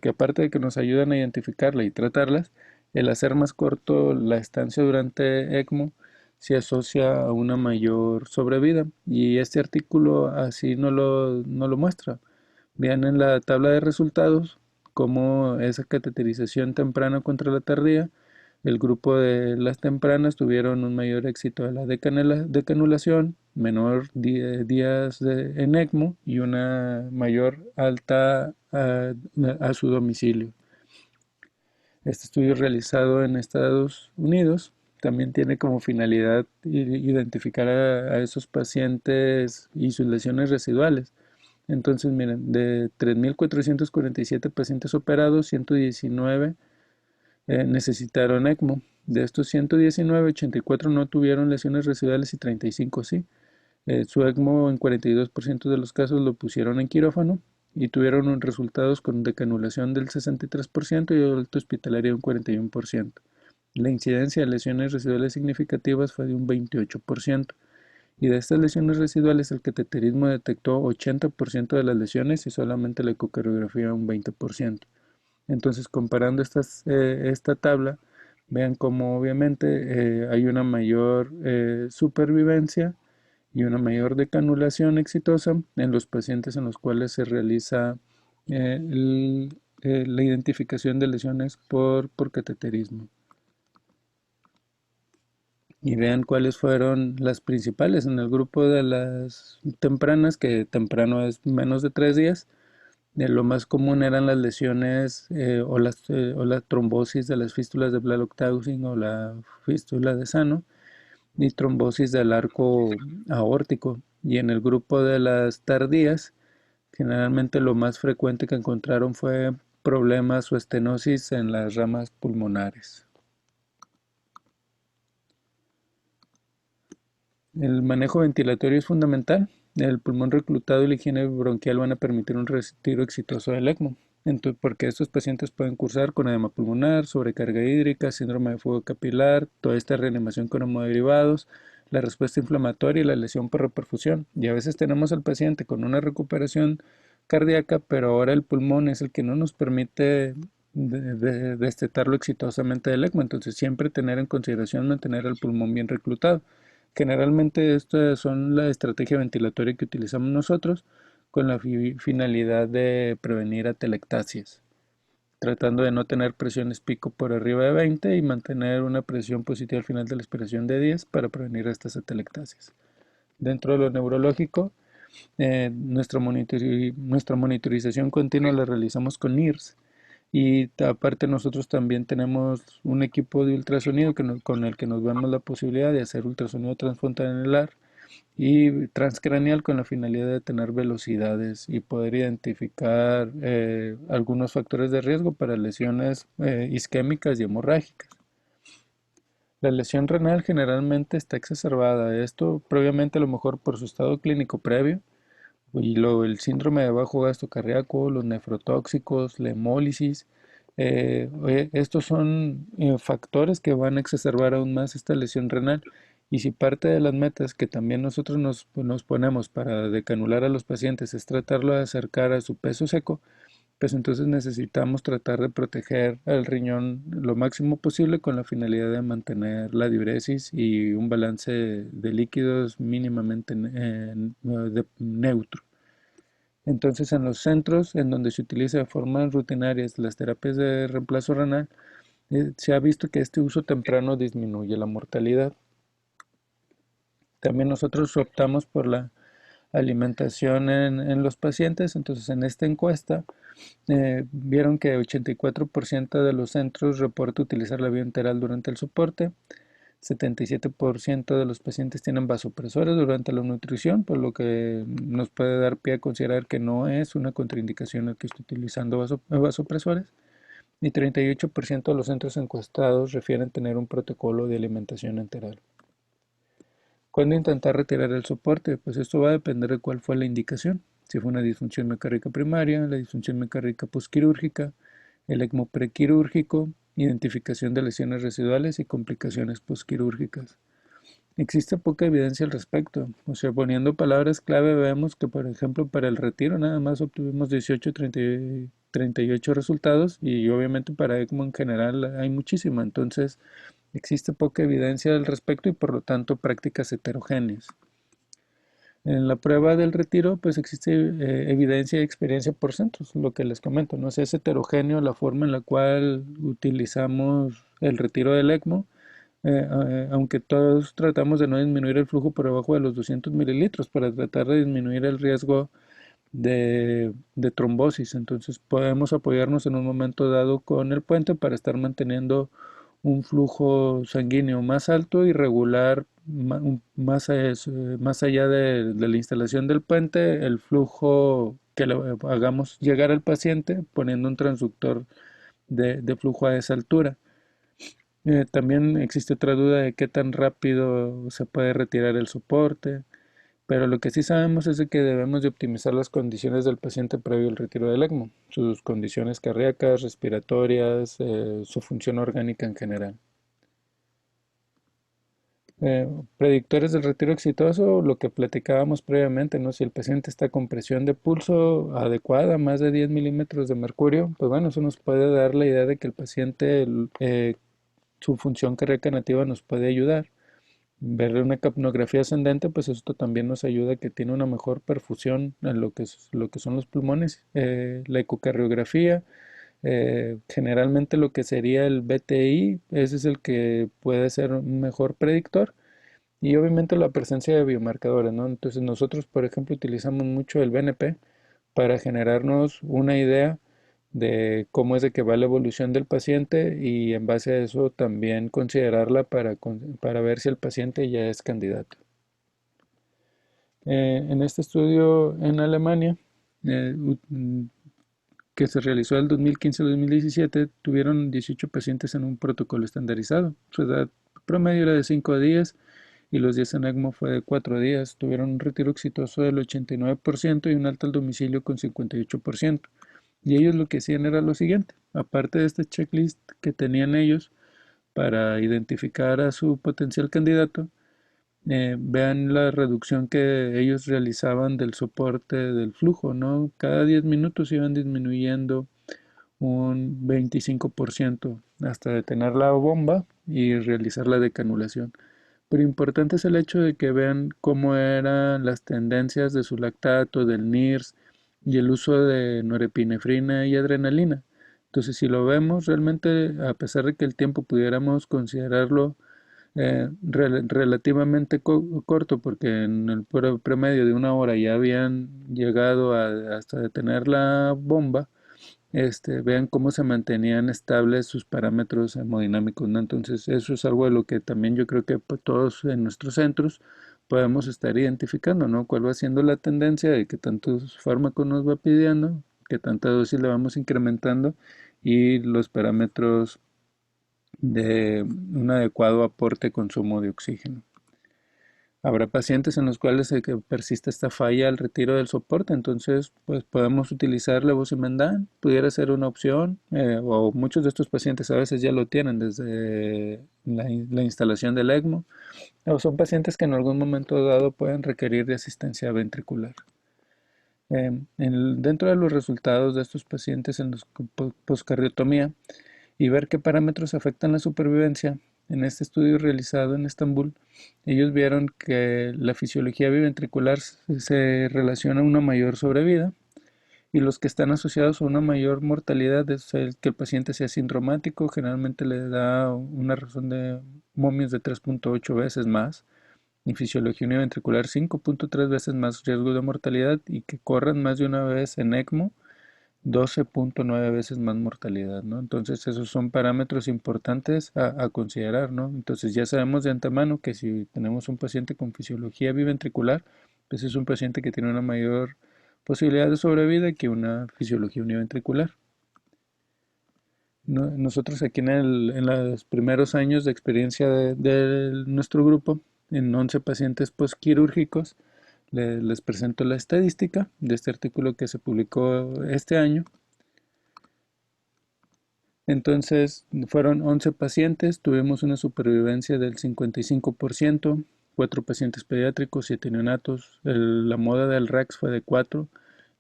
aparte de que nos ayudan a identificarlas y tratarlas, el hacer más corto la estancia durante ECMO se asocia a una mayor sobrevida. Y este artículo así no lo muestra. Vean en la tabla de resultados cómo esa cateterización temprana contra la tardía, el grupo de las tempranas tuvieron un mayor éxito de la decanulación, menor días en ECMO y una mayor alta a su domicilio. Este estudio realizado en Estados Unidos también tiene como finalidad identificar a esos pacientes y sus lesiones residuales. Entonces, miren, de 3.447 pacientes operados, 119 necesitaron ECMO. De estos 119, 84 no tuvieron lesiones residuales y 35 sí. Su ECMO en 42% de los casos lo pusieron en quirófano y tuvieron resultados con decanulación del 63% y alta hospitalaria de un 41%. La incidencia de lesiones residuales significativas fue de un 28%. Y de estas lesiones residuales, el cateterismo detectó 80% de las lesiones y solamente la ecocardiografía un 20%. Entonces, comparando esta tabla, vean cómo obviamente hay una mayor supervivencia y una mayor decanulación exitosa en los pacientes en los cuales se realiza la identificación de lesiones por cateterismo. Y vean cuáles fueron las principales en el grupo de las tempranas, que temprano es menos de 3 días. Lo más común eran las lesiones o la trombosis de las fístulas de Blalock-Taussig o la fístula de Sano y trombosis del arco aórtico. Y en el grupo de las tardías, generalmente lo más frecuente que encontraron fue problemas o estenosis en las ramas pulmonares. El manejo ventilatorio es fundamental. El pulmón reclutado y la higiene bronquial van a permitir un retiro exitoso del ECMO. Entonces, porque estos pacientes pueden cursar con edema pulmonar, sobrecarga hídrica, síndrome de fuga capilar, toda esta reanimación con hemoderivados, la respuesta inflamatoria y la lesión por reperfusión. Y a veces tenemos al paciente con una recuperación cardíaca, pero ahora el pulmón es el que no nos permite destetarlo exitosamente del ECMO. Entonces, siempre tener en consideración mantener el pulmón bien reclutado. Generalmente estas son la estrategia ventilatoria que utilizamos nosotros con la finalidad de prevenir atelectasias, tratando de no tener presiones pico por arriba de 20 y mantener una presión positiva al final de la expiración de 10 para prevenir estas atelectasias. Dentro de lo neurológico, nuestra monitorización continua la realizamos con NIRS. Y aparte nosotros también tenemos un equipo de ultrasonido con el que nos vemos la posibilidad de hacer ultrasonido transfrontalar y transcraneal con la finalidad de tener velocidades y poder identificar algunos factores de riesgo para lesiones isquémicas y hemorrágicas. La lesión renal generalmente está exacerbada, esto previamente a lo mejor por su estado clínico previo, y el síndrome de bajo gasto cardíaco, los nefrotóxicos, la hemólisis, estos son factores que van a exacerbar aún más esta lesión renal. Y si parte de las metas que también nosotros nos ponemos para decanular a los pacientes es tratarlo de acercar a su peso seco, pues entonces necesitamos tratar de proteger al riñón lo máximo posible con la finalidad de mantener la diuresis y un balance de líquidos mínimamente neutro. Entonces, en los centros en donde se utiliza de forma rutinaria las terapias de reemplazo renal, se ha visto que este uso temprano disminuye la mortalidad. También nosotros optamos por la alimentación en los pacientes. Entonces, en esta encuesta vieron que 84% de los centros reporta utilizar la vía enteral durante el soporte. 77% de los pacientes tienen vasopresores durante la nutrición, por lo que nos puede dar pie a considerar que no es una contraindicación el que esté utilizando vasopresores. Y 38% de los centros encuestados refieren tener un protocolo de alimentación enteral. ¿Cuándo intentar retirar el soporte? Pues esto va a depender de cuál fue la indicación. Si fue una disfunción mecárdica primaria, la disfunción mecárdica postquirúrgica, el ECMO prequirúrgico, identificación de lesiones residuales y complicaciones postquirúrgicas. Existe poca evidencia al respecto. O sea, poniendo palabras clave, vemos que, por ejemplo, para el retiro nada más obtuvimos 18, 30 38 resultados y obviamente para ECMO en general hay muchísima. Entonces, existe poca evidencia al respecto y por lo tanto prácticas heterogéneas. En la prueba del retiro, pues existe evidencia y experiencia por centros, lo que les comento, ¿no? O sea, es heterogéneo la forma en la cual utilizamos el retiro del ECMO, aunque todos tratamos de no disminuir el flujo por debajo de los 200 mililitros para tratar de disminuir el riesgo de trombosis. Entonces podemos apoyarnos en un momento dado con el puente para estar manteniendo un flujo sanguíneo más alto y regular más allá de la instalación del puente, el flujo que le hagamos llegar al paciente poniendo un transductor de flujo a esa altura. También existe otra duda de qué tan rápido se puede retirar el soporte, pero lo que sí sabemos es de que debemos de optimizar las condiciones del paciente previo al retiro del ECMO, sus condiciones cardíacas, respiratorias, su función orgánica en general. Predictores del retiro exitoso, lo que platicábamos previamente, ¿no? Si el paciente está con presión de pulso adecuada, más de 10 milímetros de mercurio, pues bueno, eso nos puede dar la idea de que el paciente, su función cardíaca nativa nos puede ayudar. Ver una capnografía ascendente, pues esto también nos ayuda a que tiene una mejor perfusión en lo que son los pulmones. La ecocardiografía, generalmente lo que sería el BTI, ese es el que puede ser un mejor predictor. Y obviamente la presencia de biomarcadores, ¿no? Entonces nosotros, por ejemplo, utilizamos mucho el BNP para generarnos una idea de cómo es de que va la evolución del paciente y en base a eso también considerarla para ver si el paciente ya es candidato. En este estudio en Alemania, que se realizó del 2015 al 2017, tuvieron 18 pacientes en un protocolo estandarizado. Su edad promedio era de 5 días y los días en ECMO fue de 4 días. Tuvieron un retiro exitoso del 89% y un alta al domicilio con 58%. Y ellos lo que hacían era lo siguiente, aparte de este checklist que tenían ellos para identificar a su potencial candidato, vean la reducción que ellos realizaban del soporte del flujo, ¿no? Cada 10 minutos iban disminuyendo un 25% hasta detener la bomba y realizar la decanulación. Pero importante es el hecho de que vean cómo eran las tendencias de su lactato, del NIRS y el uso de norepinefrina y adrenalina. Entonces, si lo vemos, realmente, a pesar de que el tiempo pudiéramos considerarlo relativamente corto, porque en el promedio de una hora ya habían llegado hasta detener la bomba, vean cómo se mantenían estables sus parámetros hemodinámicos, ¿no? Entonces, eso es algo de lo que también yo creo que todos en nuestros centros podemos estar identificando, ¿no? Cuál va siendo la tendencia de que tantos fármacos nos va pidiendo, que tanta dosis le vamos incrementando y los parámetros de un adecuado aporte consumo de oxígeno. Habrá pacientes en los cuales persiste esta falla al retiro del soporte, entonces pues podemos utilizar levosimendan, pudiera ser una opción, o muchos de estos pacientes a veces ya lo tienen desde la instalación del ECMO, o son pacientes que en algún momento dado pueden requerir de asistencia ventricular. Dentro de los resultados de estos pacientes en los poscardiotomía y ver qué parámetros afectan la supervivencia, en este estudio realizado en Estambul, ellos vieron que la fisiología biventricular se relaciona a una mayor sobrevida y los que están asociados a una mayor mortalidad es el que el paciente sea sindromático, generalmente le da una razón de momios de 3.8 veces más y fisiología univentricular 5.3 veces más riesgo de mortalidad y que corran más de una vez en ECMO 12.9 veces más mortalidad, ¿no? Entonces esos son parámetros importantes a considerar, ¿no? Entonces ya sabemos de antemano que si tenemos un paciente con fisiología biventricular, pues es un paciente que tiene una mayor posibilidad de sobrevida que una fisiología univentricular. Nosotros aquí en los primeros años de experiencia de nuestro grupo, en 11 pacientes postquirúrgicos, les presento la estadística de este artículo que se publicó este año. Entonces, fueron 11 pacientes, tuvimos una supervivencia del 55%, 4 pacientes pediátricos, 7 neonatos. La moda del RAX fue de 4.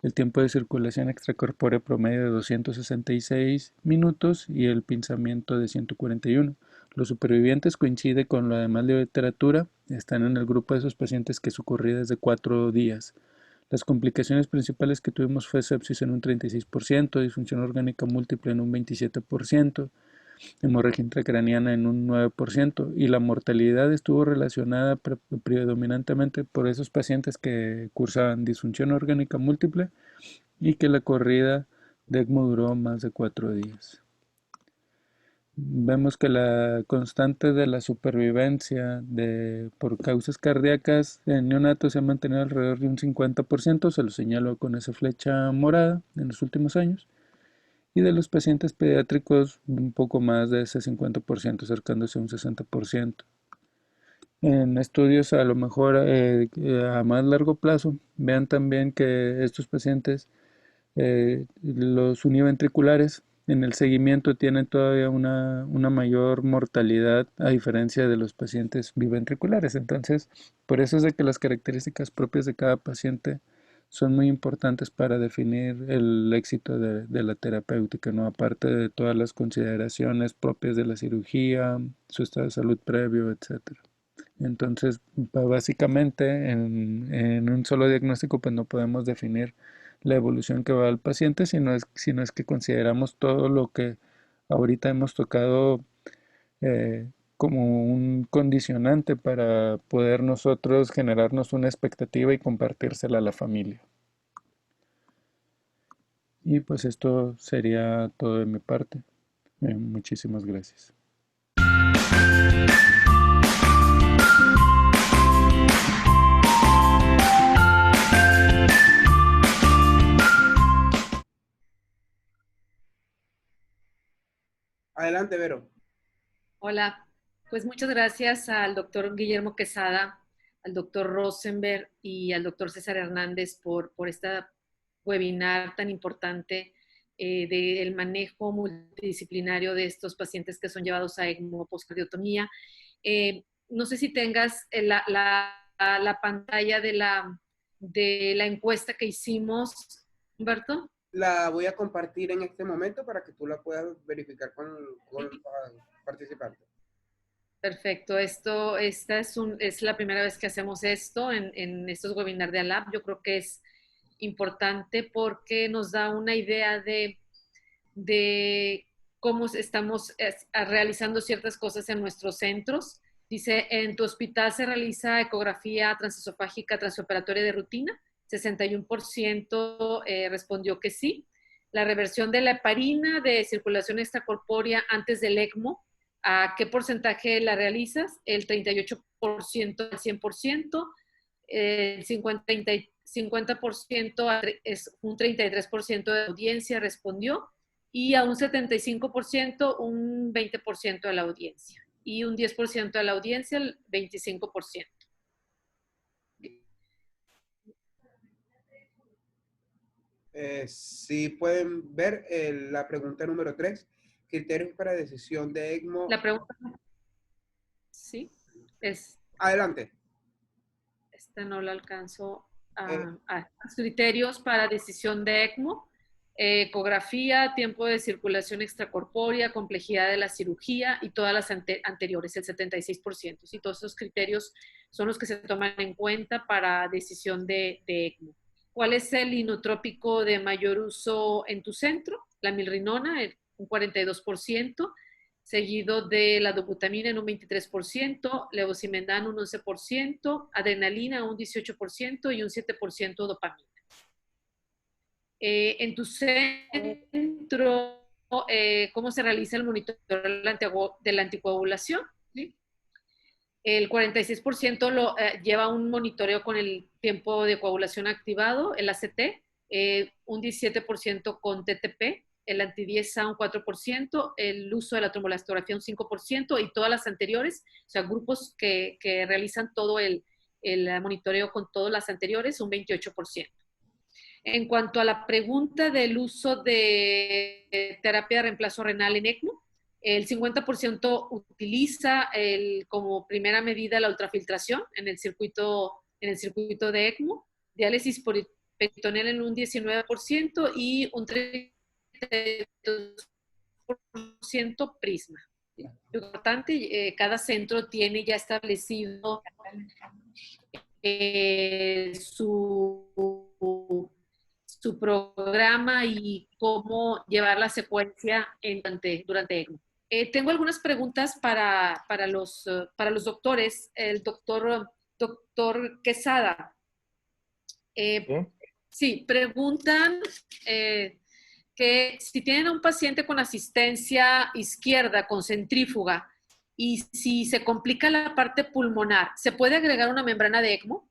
El tiempo de circulación extracorpórea promedio de 266 minutos y el pinzamiento de 141. Los supervivientes coincide con lo demás de literatura, están en el grupo de esos pacientes que su corrida es de 4 días. Las complicaciones principales que tuvimos fue sepsis en un 36%, disfunción orgánica múltiple en un 27%, hemorragia intracraniana en un 9% y la mortalidad estuvo relacionada predominantemente por esos pacientes que cursaban disfunción orgánica múltiple y que la corrida de ECMO duró más de 4 días. Vemos que la constante de la supervivencia por causas cardíacas en neonatos se ha mantenido alrededor de un 50%, se lo señalo con esa flecha morada en los últimos años, y de los pacientes pediátricos un poco más de ese 50%, acercándose a un 60%. En estudios a lo mejor a más largo plazo, vean también que estos pacientes, los univentriculares, en el seguimiento tienen todavía una mayor mortalidad a diferencia de los pacientes biventriculares. Entonces, por eso es de que las características propias de cada paciente son muy importantes para definir el éxito de la terapéutica, ¿no? Aparte de todas las consideraciones propias de la cirugía, su estado de salud previo, etcétera. Entonces, básicamente, en un solo diagnóstico, pues no podemos definir la evolución que va al paciente, sino es que consideramos todo lo que ahorita hemos tocado como un condicionante para poder nosotros generarnos una expectativa y compartírsela a la familia. Y pues esto sería todo de mi parte. Muchísimas gracias. Adelante, Vero. Hola, pues muchas gracias al doctor Guillermo Quesada, al doctor Rosenberg y al doctor César Hernández por esta webinar tan importante del manejo multidisciplinario de estos pacientes que son llevados a ECMO postcardiotomía. No sé si tengas la pantalla de la encuesta que hicimos, Humberto. La voy a compartir en este momento para que tú la puedas verificar con los participantes. Perfecto, esta es la primera vez que hacemos esto en estos webinars de ALAP. Yo creo que es importante porque nos da una idea de cómo estamos realizando ciertas cosas en nuestros centros. Dice, en tu hospital se realiza ecografía transesofágica transoperatoria de rutina. 61% respondió que sí. La reversión de la heparina de circulación extracorpórea antes del ECMO, ¿a qué porcentaje la realizas? El 38% al 100%, el 50% es un 33% de la audiencia respondió, y a un 75% un 20% de la audiencia, y un 10% de la audiencia el 25%. Si pueden ver la pregunta número 3, criterios para decisión de ECMO. La pregunta, sí, es... Adelante. Esta no la alcanzo a criterios para decisión de ECMO, ecografía, tiempo de circulación extracorpórea, complejidad de la cirugía y todas las anteriores, el 76%. Sí, todos esos criterios son los que se toman en cuenta para decisión de ECMO. ¿Cuál es el inotrópico de mayor uso en tu centro? La milrinona, un 42%, seguido de la dobutamina en un 23%, levosimendan un 11%, adrenalina un 18% y un 7% dopamina. En tu centro, ¿cómo se realiza el monitoreo de la anticoagulación? ¿Sí? El 46% lleva un monitoreo con el tiempo de coagulación activado, el ACT, un 17% con TTP, el anti-10A un 4%, el uso de la trombolastografía un 5% y todas las anteriores, o sea, grupos que realizan todo el monitoreo con todas las anteriores, un 28%. En cuanto a la pregunta del uso de terapia de reemplazo renal en ECMO, El 50% utiliza como primera medida la ultrafiltración en el circuito de ECMO, diálisis peritoneal en un 19% y un 32% prisma. Lo importante, cada centro tiene ya establecido su programa y cómo llevar la secuencia durante ECMO. Tengo algunas preguntas para los doctores. El doctor Quesada. Sí, preguntan que si tienen a un paciente con asistencia izquierda, con centrífuga, y si se complica la parte pulmonar, ¿se puede agregar una membrana de ECMO?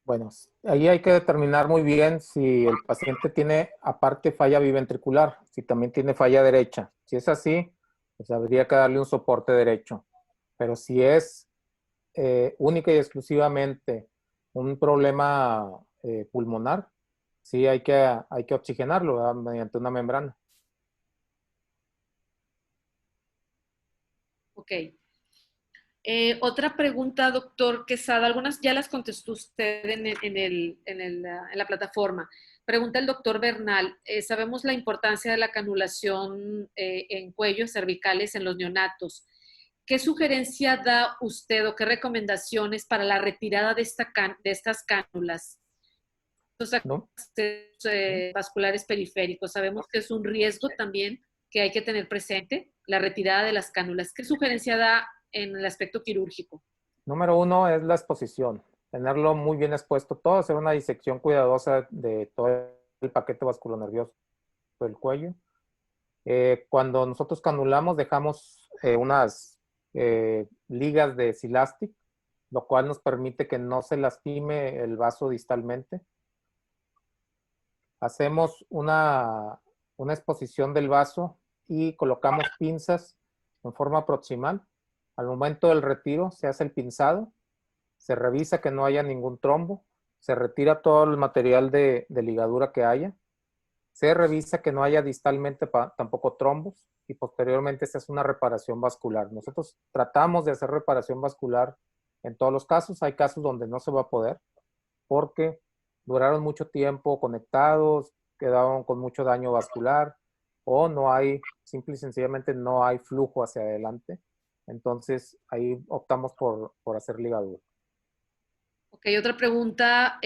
Bueno, ahí hay que determinar muy bien si el paciente tiene aparte falla biventricular, si también tiene falla derecha. Si es así, pues habría que darle un soporte derecho. Pero si es única y exclusivamente un problema pulmonar, sí hay que oxigenarlo, ¿verdad? Mediante una membrana. Ok. Otra pregunta, doctor Quesada. Algunas ya las contestó usted en la plataforma. Pregunta el doctor Bernal. Sabemos la importancia de la canulación en cuellos cervicales en los neonatos. ¿Qué sugerencia da usted o qué recomendaciones para la retirada de estas cánulas? ¿No? Vasculares periféricos. Sabemos que es un riesgo también que hay que tener presente, la retirada de las cánulas. ¿Qué sugerencia da en el aspecto quirúrgico? Número uno es la exposición. Tenerlo muy bien expuesto todo, hacer una disección cuidadosa de todo el paquete vasculonervioso del cuello. Cuando nosotros canulamos, dejamos unas ligas de Silastic, lo cual nos permite que no se lastime el vaso distalmente. Hacemos una exposición del vaso y colocamos pinzas en forma proximal. Al momento del retiro se hace el pinzado, se revisa que no haya ningún trombo, se retira todo el material de ligadura que haya, se revisa que no haya distalmente tampoco trombos y posteriormente se hace una reparación vascular. Nosotros tratamos de hacer reparación vascular en todos los casos. Hay casos donde no se va a poder porque duraron mucho tiempo conectados, quedaron con mucho daño vascular o no hay, simple y sencillamente no hay flujo hacia adelante. Entonces ahí optamos por hacer ligadura. Ok, otra pregunta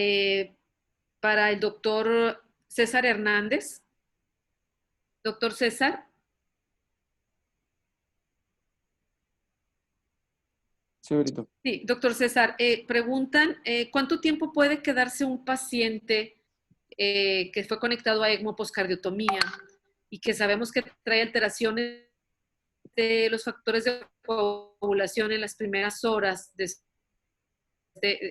para el doctor César Hernández. Doctor César. Sí, ahorita. Sí, doctor César, preguntan, ¿cuánto tiempo puede quedarse un paciente que fue conectado a ECMO poscardiotomía y que sabemos que trae alteraciones de los factores de coagulación en las primeras horas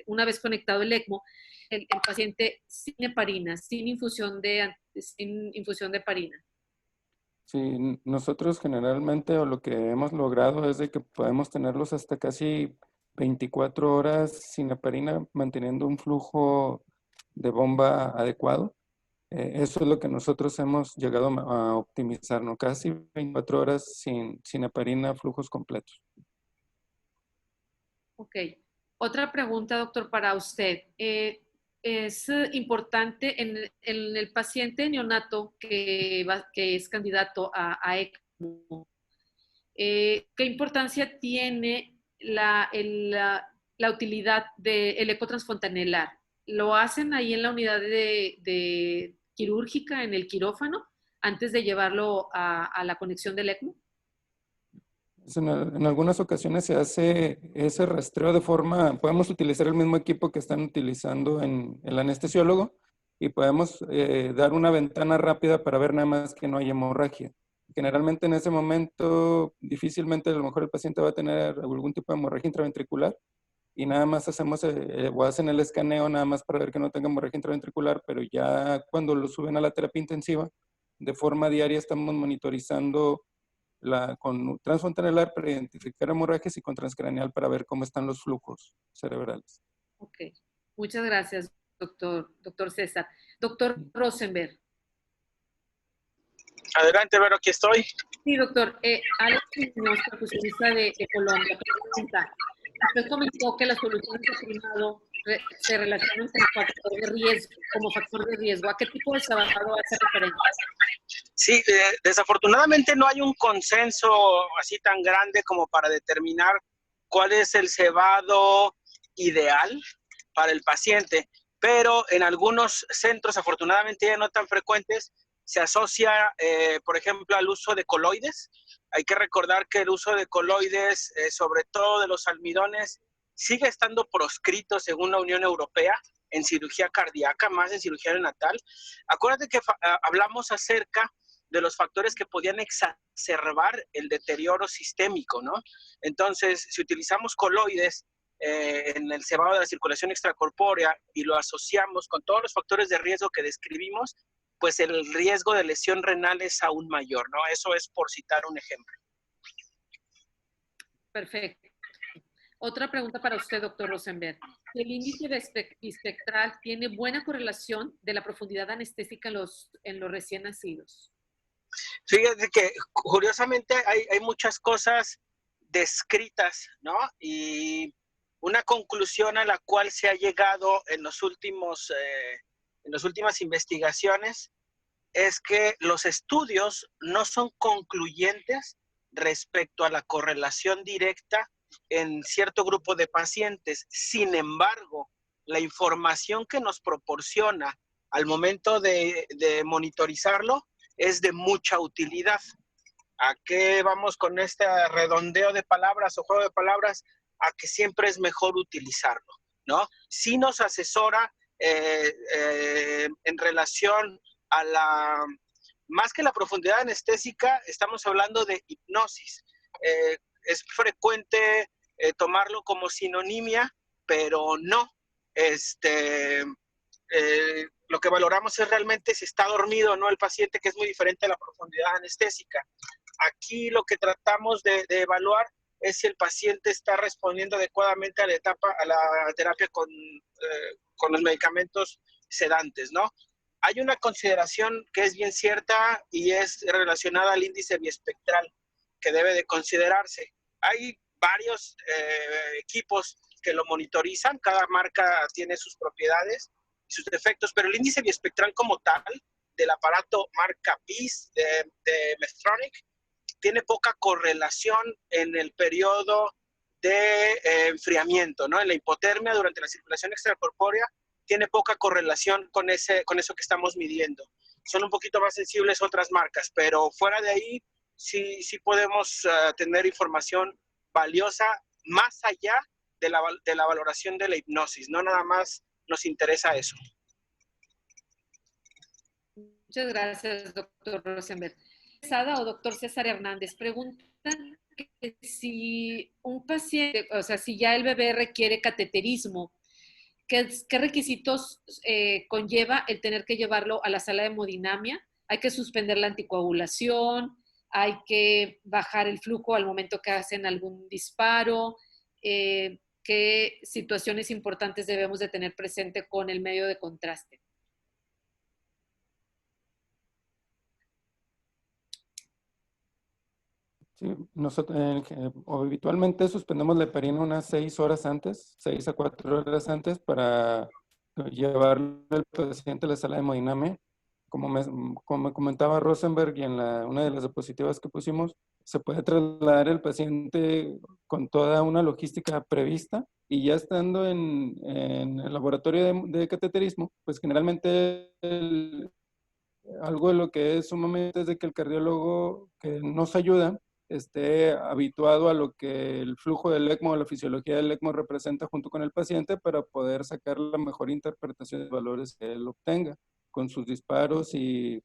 una vez conectado el ECMO, el paciente sin heparina, sin infusión de heparina? Sí, nosotros generalmente o lo que hemos logrado es de que podemos tenerlos hasta casi 24 horas sin heparina, manteniendo un flujo de bomba adecuado. Eso es lo que nosotros hemos llegado a optimizar, ¿no? Casi 24 horas sin heparina, flujos completos. Ok. Otra pregunta, doctor, para usted. Es importante en el paciente neonato que es candidato a ECMO. ¿Qué importancia tiene la utilidad del eco transfontanelar? ¿Lo hacen ahí en la unidad de quirúrgica, en el quirófano, antes de llevarlo a la conexión del ECMO? En algunas ocasiones se hace ese rastreo de forma, podemos utilizar el mismo equipo que están utilizando en el anestesiólogo y podemos dar una ventana rápida para ver nada más que no hay hemorragia. Generalmente en ese momento difícilmente a lo mejor el paciente va a tener algún tipo de hemorragia intraventricular y nada más hacemos o hacen el escaneo nada más para ver que no tenga hemorragia intraventricular, pero ya cuando lo suben a la terapia intensiva, de forma diaria estamos monitorizando con transfontanelar para identificar hemorragias y con transcraneal para ver cómo están los flujos cerebrales. Ok, muchas gracias, doctor César. Doctor Rosenberg. Adelante, Vero, aquí estoy. Sí, doctor. Alex Muñoz, percusionista de Colombia, pregunta. Usted comentó que las soluciones de primado se relacionan con factor de riesgo, como factor de riesgo. ¿A qué tipo de cebado hace referencia? Sí, desafortunadamente no hay un consenso así tan grande como para determinar cuál es el cebado ideal para el paciente, pero en algunos centros, afortunadamente ya no tan frecuentes, se asocia, por ejemplo, al uso de coloides. Hay que recordar que el uso de coloides, sobre todo de los almidones, sigue estando proscrito según la Unión Europea en cirugía cardíaca, más en cirugía neonatal. Acuérdate que hablamos acerca de los factores que podían exacerbar el deterioro sistémico, ¿no? Entonces, si utilizamos coloides en el cebado de la circulación extracorpórea y lo asociamos con todos los factores de riesgo que describimos, pues el riesgo de lesión renal es aún mayor, ¿no? Eso es por citar un ejemplo. Perfecto. Otra pregunta para usted, doctor Rosenberg. ¿El índice bispectral tiene buena correlación de la profundidad anestésica en los recién nacidos? Fíjate que curiosamente hay muchas cosas descritas, ¿no? Y una conclusión a la cual se ha llegado en las últimas investigaciones es que los estudios no son concluyentes respecto a la correlación directa en cierto grupo de pacientes. Sin embargo, la información que nos proporciona al momento de monitorizarlo es de mucha utilidad. ¿A qué vamos con este redondeo de palabras o juego de palabras? A que siempre es mejor utilizarlo, ¿no? Sí nos asesora en relación a más que la profundidad anestésica, estamos hablando de hipnosis. Es frecuente tomarlo como sinonimia, pero no. Lo que valoramos es realmente si está dormido o no el paciente, que es muy diferente a la profundidad anestésica. Aquí lo que tratamos de evaluar es si el paciente está respondiendo adecuadamente a la terapia con los medicamentos sedantes, ¿no? Hay una consideración que es bien cierta y es relacionada al índice biespectral que debe de considerarse. Hay varios equipos que lo monitorizan, cada marca tiene sus propiedades y sus defectos, pero el índice biespectral como tal del aparato marca BIS de Medtronic tiene poca correlación en el periodo de enfriamiento, ¿no? En la hipotermia durante la circulación extracorpórea tiene poca correlación con eso que estamos midiendo. Son un poquito más sensibles otras marcas, pero fuera de ahí sí podemos tener información valiosa más allá de la valoración de la hipnosis. No nada más nos interesa eso. Muchas gracias, doctor Rosenberg. O doctor César Hernández preguntan que si un paciente, o sea, si ya el bebé requiere cateterismo, ¿qué requisitos conlleva el tener que llevarlo a la sala de hemodinamia? ¿Hay que suspender la anticoagulación? ¿Hay que bajar el flujo al momento que hacen algún disparo? ¿Qué situaciones importantes debemos de tener presente con el medio de contraste? Sí, nosotros habitualmente suspendemos la heparina unas 6 horas antes, 6 a 4 horas antes para llevar al paciente a la sala de hemodinamia. Como me comentaba Rosenberg y en una de las diapositivas que pusimos, se puede trasladar el paciente con toda una logística prevista y ya estando en el laboratorio de cateterismo, pues generalmente algo de lo que es sumamente es de que el cardiólogo que nos ayuda esté habituado a lo que el flujo del ECMO o la fisiología del ECMO representa junto con el paciente para poder sacar la mejor interpretación de valores que él obtenga con sus disparos y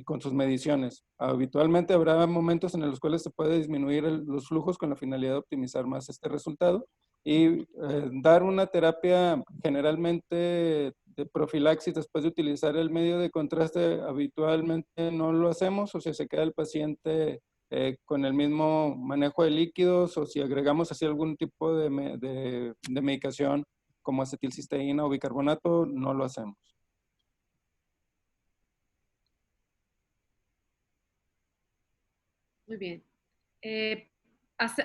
con sus mediciones. Habitualmente habrá momentos en los cuales se puede disminuir los flujos con la finalidad de optimizar más este resultado y dar una terapia generalmente de profilaxis después de utilizar el medio de contraste habitualmente no lo hacemos, o sea, se queda el paciente con el mismo manejo de líquidos o si agregamos así algún tipo de medicación como acetilcisteína o bicarbonato, no lo hacemos. Hacemos. Habitualmente suspendemos la heparina unas 6 horas antes, 6 a 4 horas antes para llevar al paciente a la sala de hemodinamia. Como me comentaba Rosenberg y en una de las diapositivas que pusimos, se puede trasladar el paciente con toda una logística prevista y ya estando en el laboratorio de cateterismo, pues generalmente algo de lo que es sumamente es de que el cardiólogo que nos ayuda esté habituado a lo que el flujo del ECMO o la fisiología del ECMO representa junto con el paciente para poder sacar la mejor interpretación de valores que él obtenga con sus disparos y con sus mediciones. Muy bien.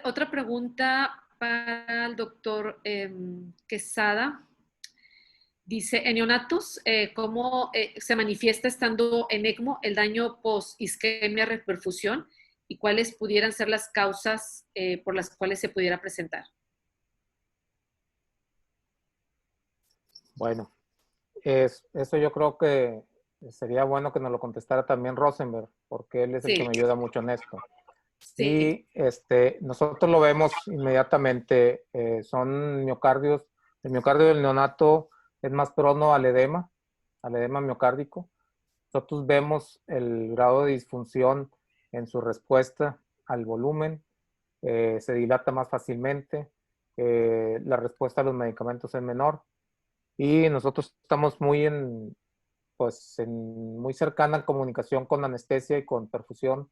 Otra pregunta para el doctor Quesada. Dice, en neonatos, ¿cómo se manifiesta estando en ECMO el daño post-isquemia reperfusión y cuáles pudieran ser las causas por las cuales se pudiera presentar? Bueno, eso yo creo que sería bueno que nos lo contestara también Rosenberg, porque él es el que me ayuda mucho en esto. Sí. Y nosotros lo vemos inmediatamente, son miocardios, el miocardio del neonato es más prono al edema miocárdico. Nosotros vemos el grado de disfunción en su respuesta al volumen, se dilata más fácilmente, la respuesta a los medicamentos es menor y nosotros estamos muy cercana comunicación con anestesia y con perfusión.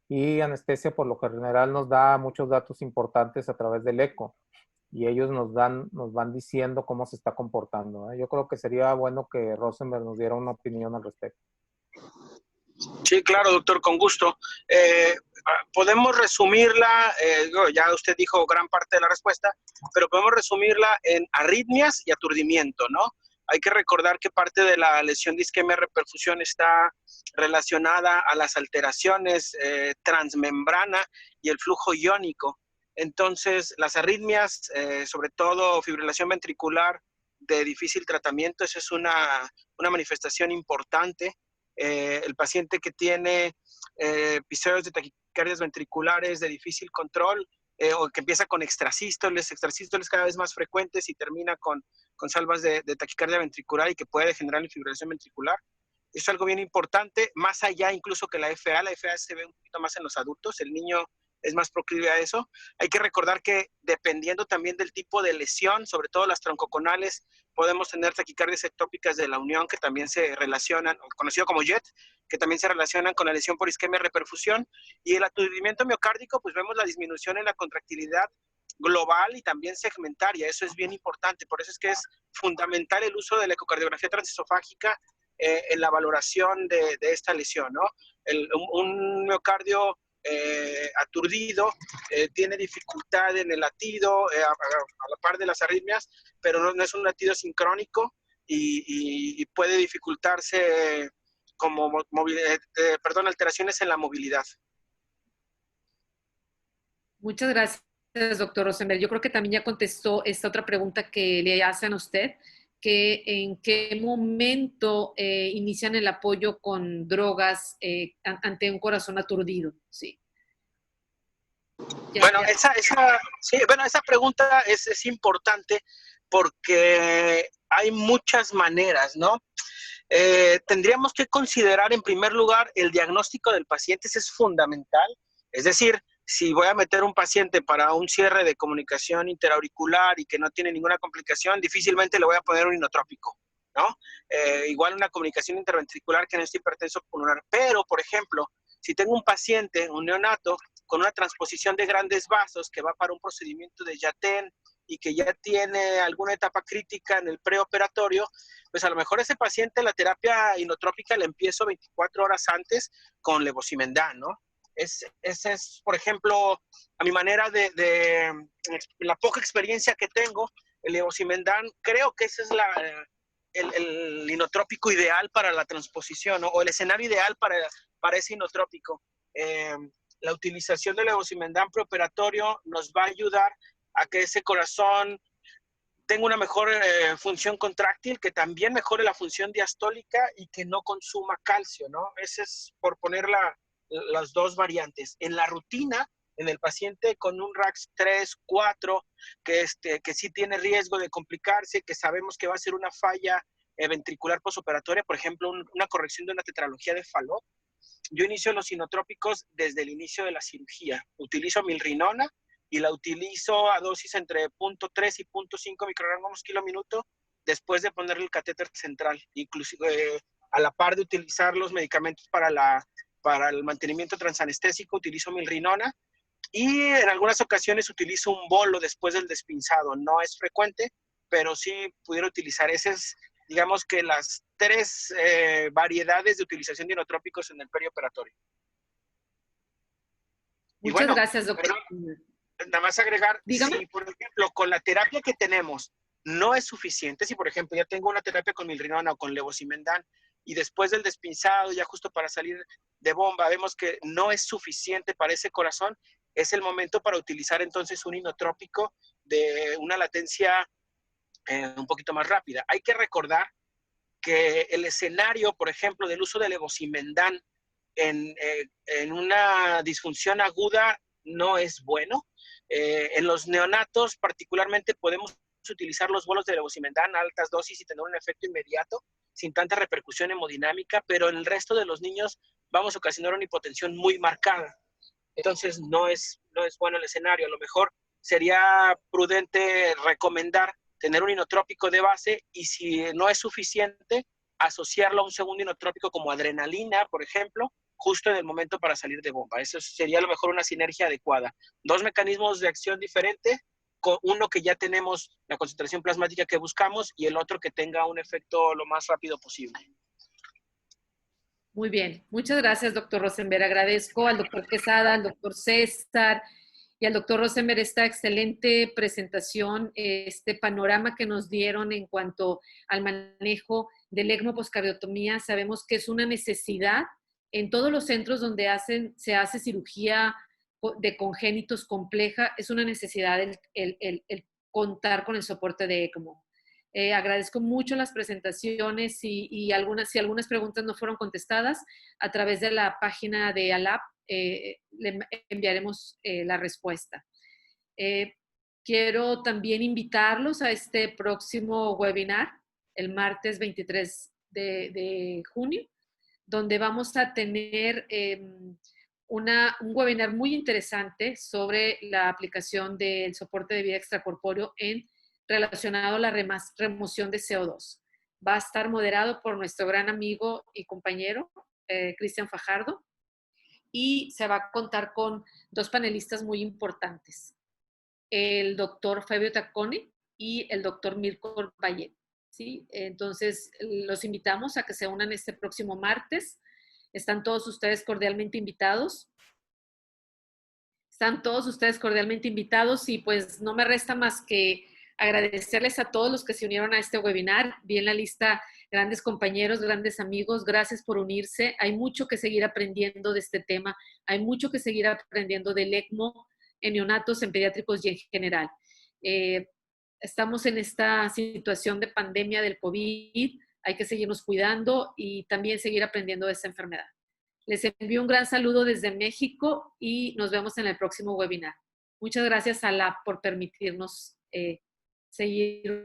Y anestesia por lo general nos da muchos datos importantes a través del eco y ellos nos van diciendo cómo se está comportando, ¿eh? Yo creo que sería bueno que Rosenberg nos diera una opinión al respecto. Sí, claro, doctor, con gusto. Podemos resumirla, ya usted dijo gran parte de la respuesta, pero podemos resumirla en arritmias y aturdimiento, ¿no? Hay que recordar que parte de la lesión de isquemia reperfusión está relacionada a las alteraciones transmembrana y el flujo iónico. Entonces, las arritmias, sobre todo fibrilación ventricular de difícil tratamiento, esa es una manifestación importante. El paciente que tiene episodios de taquicardias ventriculares de difícil control o que empieza con extrasístoles cada vez más frecuentes y termina con salvas de taquicardia ventricular y que puede generar fibrilación ventricular. Es algo bien importante, más allá incluso que la FA se ve un poquito más en los adultos, el niño es más proclive a eso. Hay que recordar que dependiendo también del tipo de lesión, sobre todo las troncoconales, podemos tener taquicardias ectópicas de la unión que también se relacionan, conocido como JET, que también se relacionan con la lesión por isquemia reperfusión. Y el aturdimiento miocárdico, pues vemos la disminución en la contractilidad global y también segmentaria. Eso es bien importante. Por eso es que es fundamental el uso de la ecocardiografía transesofágica en la valoración de esta lesión, ¿no? Un miocardio aturdido, tiene dificultad en el latido, a la par de las arritmias, pero no es un latido sincrónico y puede dificultarse como alteraciones en la movilidad. Muchas gracias, doctor Rosenberg. Yo creo que también ya contestó esta otra pregunta que le hacen a usted, que en qué momento inician el apoyo con drogas ante un corazón aturdido. Sí. Esa pregunta es importante porque hay muchas maneras, ¿no? Tendríamos que considerar en primer lugar el diagnóstico del paciente, ese es fundamental. Es decir, si voy a meter un paciente para un cierre de comunicación interauricular y que no tiene ninguna complicación, difícilmente le voy a poner un inotrópico, ¿no? Igual una comunicación interventricular que no es hipertenso pulmonar. Pero, por ejemplo, si tengo un paciente, un neonato, con una transposición de grandes vasos que va para un procedimiento de Yaten y que ya tiene alguna etapa crítica en el preoperatorio, pues a lo mejor ese paciente la terapia inotrópica la empiezo 24 horas antes con levosimendan, ¿no? Ese es, por ejemplo, a mi manera de la poca experiencia que tengo, el levosimendan, creo que ese es el inotrópico ideal para la transposición, ¿no? O el escenario ideal para ese inotrópico. La utilización del levosimendan preoperatorio nos va a ayudar a que ese corazón tenga una mejor función contráctil, que también mejore la función diastólica y que no consuma calcio, ¿no? Ese es por poner las dos variantes. En la rutina, en el paciente con un RAX 3, 4, que sí tiene riesgo de complicarse, que sabemos que va a ser una falla ventricular postoperatoria, por ejemplo, una corrección de una tetralogía de Fallot, yo inicio los inotrópicos desde el inicio de la cirugía. Utilizo milrinona y la utilizo a dosis entre 0.3 y 0.5 microgramos kilo minuto después de ponerle el catéter central, inclusive a la par de utilizar los medicamentos para el mantenimiento transanestésico, utilizo milrinona y en algunas ocasiones utilizo un bolo después del despinzado. No es frecuente, pero sí pudiera utilizar. Ese es, digamos que las tres variedades de utilización de inotrópicos en el perioperatorio. Muchas bueno, gracias, doctor. Nada más agregar, Dígame. si por ejemplo con la terapia que tenemos no es suficiente, si por ejemplo ya tengo una terapia con milrinona o con levosimendan y después del despinzado, ya justo para salir de bomba, vemos que no es suficiente para ese corazón, es el momento para utilizar entonces un inotrópico de una latencia un poquito más rápida. Hay que recordar que el escenario, por ejemplo, del uso de levosimendan en una disfunción aguda no es bueno. En los neonatos particularmente podemos utilizar los bolos de levosimendan a altas dosis y tener un efecto inmediato sin tanta repercusión hemodinámica, pero en el resto de los niños vamos a ocasionar una hipotensión muy marcada. Entonces no es bueno el escenario. A lo mejor sería prudente recomendar tener un inotrópico de base y si no es suficiente, asociarlo a un segundo inotrópico como adrenalina, por ejemplo, justo en el momento para salir de bomba. Eso sería a lo mejor una sinergia adecuada. Dos mecanismos de acción diferentes, con uno que ya tenemos la concentración plasmática que buscamos y el otro que tenga un efecto lo más rápido posible. Muy bien. Muchas gracias, doctor Rosenberg. Agradezco al doctor Quesada, al doctor César y al doctor Rosenberg esta excelente presentación, este panorama que nos dieron en cuanto al manejo del ECMO poscardiotomía. Sabemos que es una necesidad en todos los centros donde se hace cirugía de congénitos compleja, es una necesidad el contar con el soporte de ECMO. Agradezco mucho las presentaciones y si algunas preguntas no fueron contestadas, a través de la página de ALAP le enviaremos la respuesta. Quiero también invitarlos a este próximo webinar, el martes 23 de junio, donde vamos a tener un webinar muy interesante sobre la aplicación del soporte de vida extracorpóreo relacionado a la remoción de CO2. Va a estar moderado por nuestro gran amigo y compañero, Cristian Fajardo, y se va a contar con dos panelistas muy importantes, el doctor Fabio Taccone y el doctor Mirko Valle. ¿Sí? Entonces, los invitamos a que se unan este próximo martes. Están todos ustedes cordialmente invitados. Están todos ustedes cordialmente invitados y pues no me resta más que agradecerles a todos los que se unieron a este webinar. Vi en la lista grandes compañeros, grandes amigos. Gracias por unirse. Hay mucho que seguir aprendiendo de este tema. Hay mucho que seguir aprendiendo del ECMO en neonatos, en pediátricos y en general. Estamos en esta situación de pandemia del COVID. Hay que seguirnos cuidando y también seguir aprendiendo de esta enfermedad. Les envío un gran saludo desde México y nos vemos en el próximo webinar. Muchas gracias a ALAP por permitirnos seguir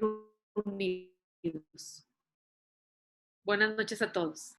unidos. Buenas noches a todos.